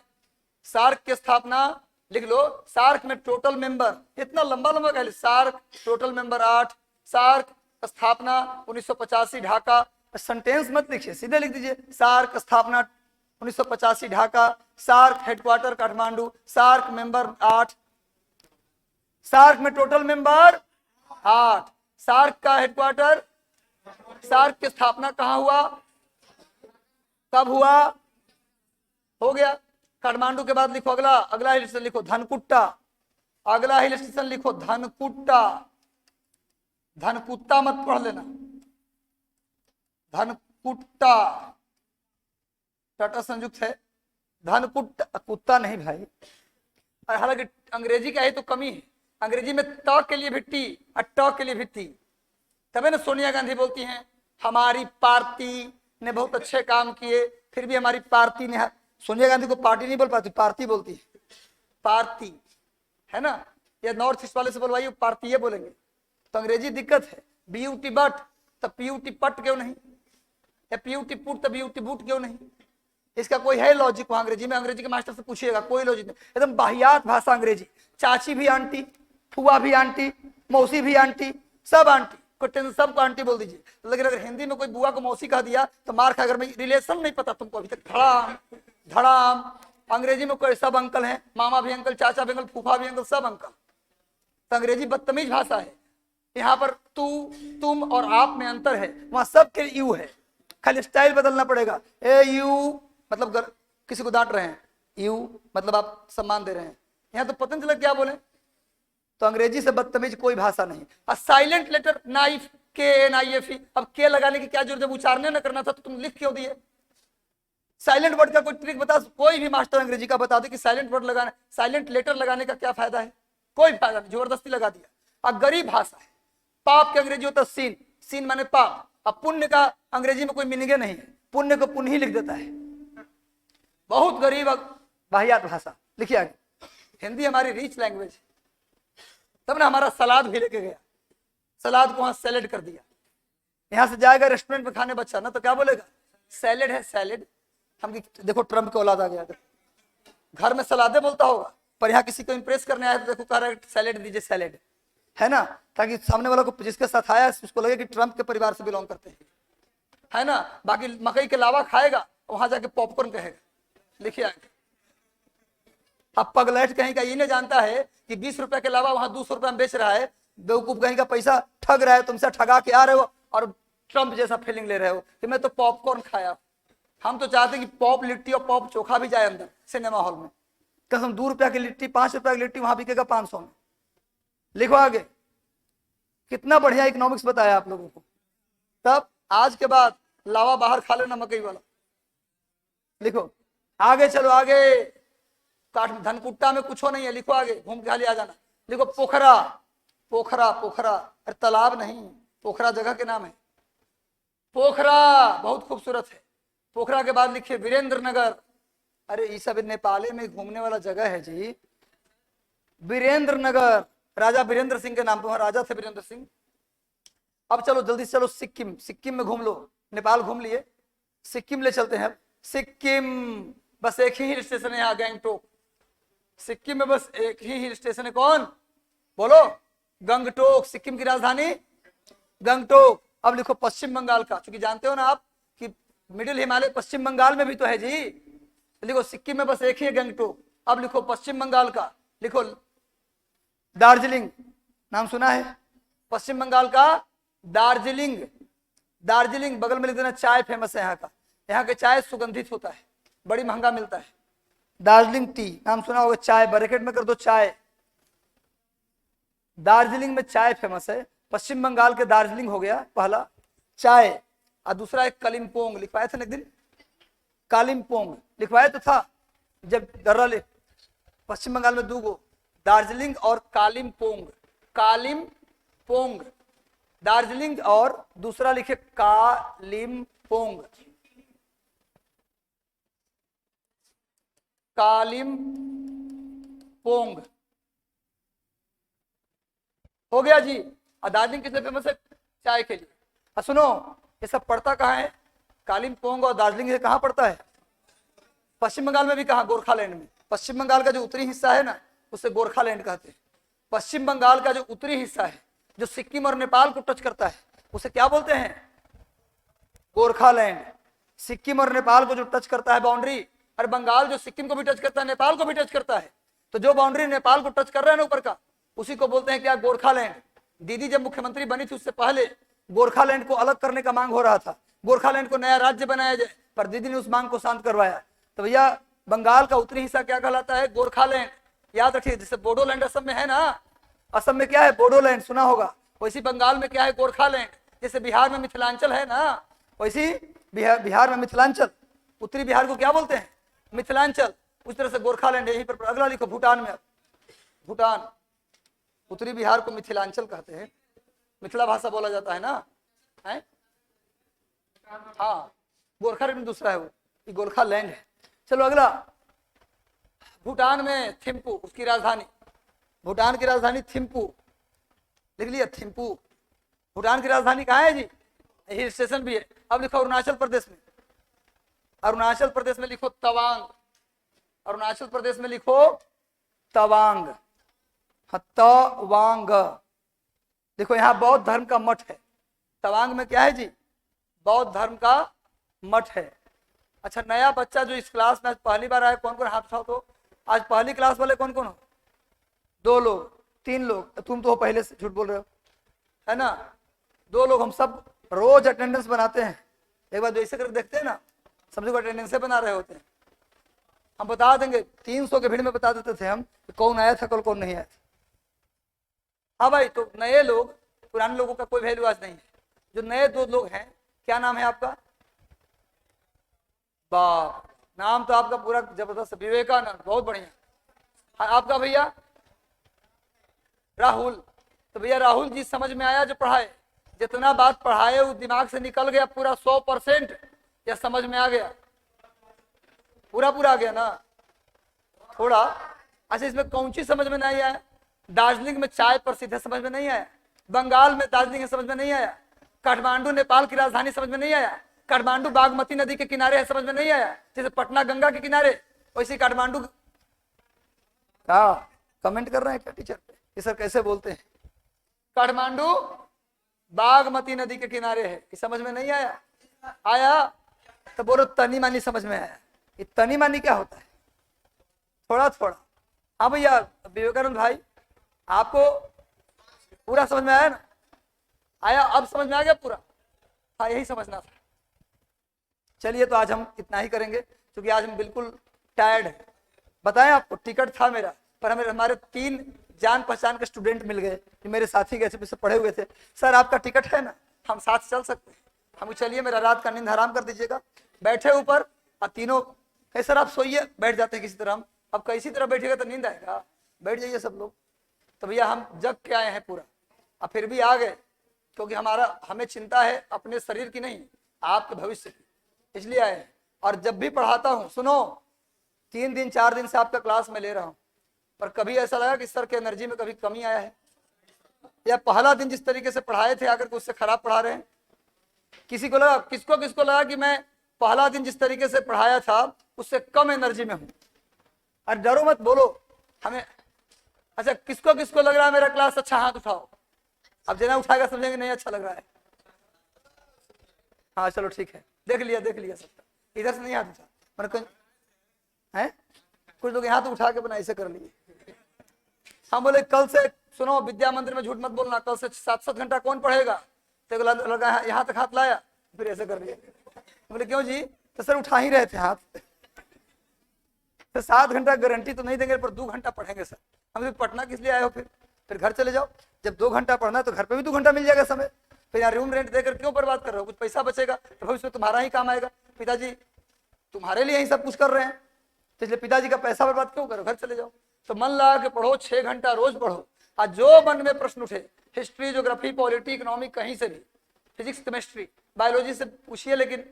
सार्क की स्थापना लिख लो, सार्क में टोटल मेंबर, इतना लंबा लंबा कह लो, सार्क टोटल मेंबर 8, सार्क स्थापना 1985 ढाका। सेंटेंस मत लिखिए, सीधे लिख दीजिए सार्क स्थापना 1985 Dhaka, SAARC headquarter Kathmandu, SAARC member 8। SAARC में टोटल मेंबर 8। सार्क का हेडक्वार्टर, सार्क की स्थापना कहाँ हुआ, कब हुआ? हो गया। काठमांडू के बाद लिखो अगला, अगला हिल स्टेशन लिखो धनकुट्टा। अगला हिल स्टेशन लिखो धनकुट्टा। धनकुट्टा मत पढ़ लेना, धनकुट्टा टाटा संयुक्त है। धनकुट्टा, कुत्ता नहीं भाई। हालांकि अंग्रेजी का ही तो कमी है, अंग्रेजी में त के लिए भी टी और ट के लिए भी टी। तभी ना सोनिया गांधी बोलती हैं हमारी पार्टी ने बहुत अच्छे काम किए, फिर भी हमारी पार्टी ने, सोनिया गांधी को पार्टी नहीं बोल पाती, पार्टी बोलती है, पार्टी है ना। या नॉर्थ ईस्ट वाले से बोलवाइए पार्टी ये बोलेंगे, तो अंग्रेजी दिक्कत है। ब्यूटी बट तो ब्यूटी पट क्यों नहीं, या ब्यूटी पुट तो ब्यूटी बूट क्यों नहीं? इसका कोई है लॉजिक वहां अंग्रेजी में? अंग्रेजी के मास्टर से पूछिएगा, कोई लॉजिक नहीं, एकदम बाहियात भाषा अंग्रेजी। चाची भी आंटी, फुआ भी आंटी, मौसी भी आंटी, सब आंटी, कोई टेंशन, सबको आंटी बोल दीजिए। लेकिन अगर हिंदी में कोई बुआ को मौसी कह दिया तो मार खा, अगर मैं रिलेशन नहीं पता तुमको अभी तक, धड़ाम धड़ाम। अंग्रेजी में कोई सब अंकल हैं, मामा भी अंकल, चाचा भी अंकल, फूफा भी अंकल, सब अंकल। तो अंग्रेजी बदतमीज भाषा है। यहाँ पर तू, तुम और आप में अंतर है, वहां सब के यू है, खाली स्टाइल बदलना पड़ेगा। ए यू मतलब किसी को डांट रहे हैं, यू मतलब आप सम्मान दे रहे हैं। यहाँ तो पता नहीं चला क्या बोले। तो अंग्रेजी से बदतमीज कोई भाषा नहीं। और साइलेंट लेटर नाइफ, KNIFE, अब के लगाने की क्या जरूरत, जब उच्चारण न करना था तो तुम लिख क्यों दिए। साइलेंट वर्ड का कोई ट्रिक बता, कोई भी मास्टर अंग्रेजी का बता दे कि साइलेंट वर्ड लगाना, साइलेंट लेटर लगाने का क्या फायदा है, कोई फायदा नहीं, जबरदस्ती लगा दिया। अब गरीब भाषा है। पाप के अंग्रेजी होता है सीन, सीन माने पाप। अब पुण्य का अंग्रेजी में कोई मीनिंग नहीं है, पुण्य को पुण्य ही लिख देता है। बहुत गरीब वाहियात भाषा। लिखिए आगे, हिंदी हमारी रिच लैंग्वेज, तब ना हमारा सलाद भी लेके गया, सलाद को वहां सैलेड कर दिया। यहां से जाएगा रेस्टोरेंट में खाने बच्चा ना, तो क्या बोलेगा, सैलेड है सैलेड। हम देखो ट्रम्प के औलाद आ गया, घर में सलादे बोलता होगा, पर यहाँ किसी को इंप्रेस करने आया तो देखो कह रहा है सैलेड दीजिए, सैलेड, है ना, ताकि सामने वाला को जिसके साथ आया उसको लगे कि ट्रम्प के परिवार से बिलोंग करते हैं, है ना। बाकी मकई के अलावा खाएगा, वहां जाके पॉपकॉर्न कहेगा। लिखिए आगे, अब पगलैट कहीं का ये नहीं जानता है कि 20 रुपए के अलावा वहां 200 रुपए में बेच रहा है। बेवकूफ कहीं का पैसा ठग रहा है, तुमसे ठगा के आ रहे हो और ट्रम्प जैसा फीलिंग ले रहे हो कि मैं तो पॉपकॉर्न खाया। हम तो चाहते कि पॉप लिट्टी और पॉप चोखा भी जाए अंदर सिनेमा हॉल में। कसम 2 रुपया की लिट्टी, 5 रुपया की लिट्टी वहां बिकेगा 500 में। लिखो आगे, कितना बढ़िया इकोनॉमिक्स बताया आप लोगों को। तब आज के बाद लावा बाहर खा लेना मकई वाला। लिखो आगे, चलो आगे, काठ धनकुट्टा में कुछ नहीं है। लिखो आगे, घूम के खाली आ जाना। लिखो पोखरा, पोखरा, पोखरा, अरे तालाब नहीं, पोखरा जगह के नाम है। पोखरा बहुत खूबसूरत है। पोखरा के बाद लिखिए वीरेंद्र नगर। अरे ये सब नेपाल में घूमने वाला जगह है जी, वीरेंद्र नगर, राजा वीरेंद्र सिंह के नाम पर, राजा थे वीरेंद्र सिंह। अब चलो जल्दी से चलो सिक्किम, सिक्किम में घूम लो। नेपाल घूम लिए, सिक्किम ले चलते हैं। सिक्किम बस एक ही हिल स्टेशन है यहाँ, गैंगटोक। सिक्किम में बस एक ही हिल स्टेशन है, कौन बोलो, गंगटोक। सिक्किम की राजधानी गंगटोक। अब लिखो पश्चिम बंगाल का, क्योंकि जानते हो ना आप कि मिडिल हिमालय पश्चिम बंगाल में भी तो है जी। लिखो सिक्किम में बस एक ही है, गंगटोक। अब लिखो पश्चिम बंगाल का, लिखो दार्जिलिंग, नाम सुना है पश्चिम बंगाल का, दार्जिलिंग। दार्जिलिंग बगल में लिख देना, चाय फेमस है यहाँ का, यहाँ के चाय सुगंधित होता है, बड़ी महंगा मिलता है। दार्जिलिंग टी नाम सुना होगा, चाय ब्रैकेट में कर दो चाय। दार्जिलिंग में चाय फेमस है। पश्चिम बंगाल के दार्जिलिंग हो गया पहला, चाय। और दूसरा एक कलिम्पोंग, लिखवाए थे ना एक दिन, कालिम्पोंग लिखवाया तो था जब दर्रा ले। पश्चिम बंगाल में 2 गो, दार्जिलिंग और कालिम्पोंग। कालिम्पोंग दार्जिलिंग, और दूसरा लिखे कालिम्पोंग। कालिम्पोंग हो गया जी। और दार्जिलिंग किस लिए फेमस है, चाय के लिए। और सुनो ये सब पड़ता कहाँ है, कालिम्पोंग और दार्जिलिंग से कहाँ पड़ता है, पश्चिम बंगाल में भी कहाँ, गोरखालैंड में। पश्चिम बंगाल का जो उत्तरी हिस्सा है ना, उसे गोरखालैंड कहते हैं। पश्चिम बंगाल का जो उत्तरी हिस्सा है, जो सिक्किम और नेपाल को टच करता है, उसे क्या बोलते हैं, गोरखालैंड। सिक्किम और नेपाल को जो टच करता है बाउंड्री, और बंगाल जो सिक्किम को भी टच करता है, नेपाल को भी टच करता है, तो जो बाउंड्री नेपाल को टच कर रहा है ना ऊपर का, उसी को बोलते हैं क्या, गोरखालैंड। दीदी जब मुख्यमंत्री बनी थी उससे पहले गोरखालैंड को अलग करने का मांग हो रहा था, गोरखालैंड को नया राज्य बनाया जाए, पर दीदी ने उस मांग को शांत करवाया। तो भैया बंगाल का उत्तरी हिस्सा क्या कहलाता है, गोरखालैंड। याद रखिए, जैसे बोडोलैंड असम में है ना, असम में क्या है, बोडोलैंड सुना होगा, वैसी बंगाल में क्या है, गोरखालैंड। जैसे बिहार में मिथिलांचल है ना, वैसी बिहार में मिथिलांचल, उत्तरी बिहार को क्या बोलते हैं, मिथिलांचल। उस तरह से गोरखालैंड यहीं पर। अगला लिखो भूटान में, भूटान, उत्तरी बिहार को मिथिलांचल कहते हैं, मिथिला भाषा बोला जाता है ना, है? हाँ, गोरखालैंड दूसरा है, वो गोरखालैंड है। चलो अगला, भूटान में थिम्पू, उसकी राजधानी, भूटान की राजधानी थिम्पू, लिख लिया थिम्पू। भूटान की राजधानी कहाँ है जी, हिल स्टेशन भी है। अब लिखो अरुणाचल प्रदेश में, अरुणाचल प्रदेश में लिखो तवांग, अरुणाचल प्रदेश में लिखो तवांग, तवांग। देखो यहाँ बौद्ध धर्म का मठ है, तवांग में क्या है जी, बौद्ध धर्म का मठ है। अच्छा, नया बच्चा जो इस क्लास में आज पहली बार आया, कौन कौन हाथ उठाओ तो। आज पहली क्लास वाले कौन कौन हो, 2 लोग। 3 लोग, तुम तो पहले से झूठ बोल रहे हो, है ना। 2 लोग, हम सब रोज अटेंडेंस बनाते हैं, एक बार जैसे करके देखते हैं ना, सब लोग अटेंडेंस बना रहे होते हैं। हम बता देंगे 300 के भीड़ में बता देते थे हम कि कौन आया था कल, कौन नहीं आया था। हाँ भाई, तो नए लोग, पुराने लोगों का कोई वैल्यू आज नहीं है। जो नए 2 लोग हैं, क्या नाम है आपका? बाप, नाम तो आपका पूरा जबरदस्त, विवेकानंद, बहुत बढ़िया। हाँ, आपका भैया राहुल। तो भैया राहुल जी समझ में आया जो पढ़ाए, जितना बात पढ़ाए वो दिमाग से निकल गया पूरा 100%, या समझ में आ गया? पूरा पूरा आ गया ना? थोड़ा। अच्छा, इसमें कौन सी समझ में नहीं आया? दार्जिलिंग में चाय प्रसिद्ध है, समझ में नहीं आया? बंगाल में दार्जिलिंग है, समझ में नहीं आया? काठमांडू नेपाल की राजधानी, समझ में नहीं आया? काठमांडू बागमती नदी के किनारे है, समझ में नहीं आया? जैसे पटना गंगा के किनारे, वैसे काठमांडू। क्या कमेंट कर रहे हैं क्या टीचर पे, ये सर कैसे बोलते हैं? काठमांडू बागमती नदी के किनारे है, ये समझ में नहीं आया? आया तो बोलो तनी मानी समझ में आया। ये तनी मानी क्या होता है? थोड़ा थोड़ा। हाँ भैया विवेकानंद भाई, आपको पूरा समझ में आया ना? आया, अब समझ में आ गया पूरा? हाँ, यही समझना था। चलिए, तो आज हम इतना ही करेंगे, क्योंकि आज हम बिल्कुल टायर्ड हैं। बताएं आपको, टिकट था मेरा, पर हमारे 3 जान पहचान के स्टूडेंट मिल गए जो मेरे साथी गए थे, पढ़े हुए थे। सर आपका टिकट है ना, हम साथ चल सकते हैं? हम चलिए, मेरा रात का नींद हराम कर दीजिएगा। बैठे ऊपर, और तीनों है सर आप सोइए, बैठ जाते हैं किसी तरह हम। अब कैसी तरह बैठेगा तो नींद आएगा, बैठ जाइए सब लोग। तो भैया हम जग के आए हैं पूरा, अब फिर भी आ गए, क्योंकि हमें चिंता है अपने शरीर की नहीं, आपके भविष्य की, इसलिए आए हैं। और जब भी पढ़ाता हूँ, सुनो, 3 दिन 4 दिन से आपका क्लास में ले रहा हूँ, पर कभी ऐसा लगा कि सर के एनर्जी में कभी कमी आया है? या पहला दिन जिस तरीके से पढ़ाए थे आकर के उससे खराब पढ़ा रहे हैं? किसको लगा कि मैं पहला दिन जिस तरीके से पढ़ाया था उससे कम एनर्जी में हूं? और डरो मत, बोलो हमें। अच्छा, किसको लग रहा है मेरा क्लास अच्छा? हाथ उठाओ। अब जना उठाएगा समझेंगे नहीं अच्छा लग रहा है। हाँ चलो ठीक है, देख लिया सबका। इधर से नहीं हाथ उठा, मैंने है कुछ लोग हाथ उठा के बना ऐसे कर लिए। हम बोले कल से, सुनो, विद्या मंदिर में झूठ मत बोलना, कल से 7-7 घंटा कौन पढ़ेगा? तो लगा यहाँ तक हाथ लाया, फिर ऐसे कर लिया। बोले क्यों जी? तो सर उठा ही रहे थे हाथ। तो 7 घंटा गारंटी तो नहीं देंगे, पर 2 घंटा पढ़ेंगे सर। हम फिर पटना किस लिए आए हो? फिर घर चले जाओ। जब 2 घंटा पढ़ना है तो घर पे भी 2 घंटा मिल जाएगा समय। फिर यहाँ रूम रेंट देकर क्यों बर्बाद कर रहे हो? कुछ पैसा बचेगा तो भविष्य में तुम्हारा ही काम आएगा। पिताजी तुम्हारे लिए ही सब कुछ कर रहे हैं, तो इसलिए पिताजी का पैसा बर्बाद क्यों करो? घर चले जाओ। तो मन लगा के पढ़ो, 6 घंटा रोज पढ़ो। आज जो मन में प्रश्न उठे, हिस्ट्री, ज्योग्राफी, पॉलिटी, इकोनॉमिक, कहीं से भी, फिजिक्स, केमिस्ट्री, बायोलॉजी से पूछिए, लेकिन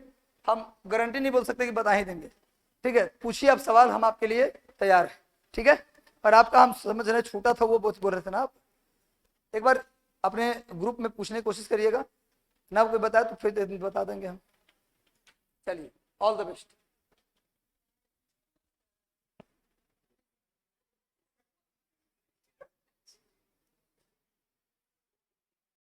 हम गारंटी नहीं बोल सकते कि बता ही देंगे। ठीक है, पूछिए आप सवाल, हम आपके लिए तैयार है। ठीक है, और आपका हम समझ रहे छूटा था वो बोल रहे थे ना आप, एक बार अपने ग्रुप में पूछने की कोशिश करिएगा ना, कोई बताए तो फिर बता देंगे हम। चलिए, ऑल द बेस्ट।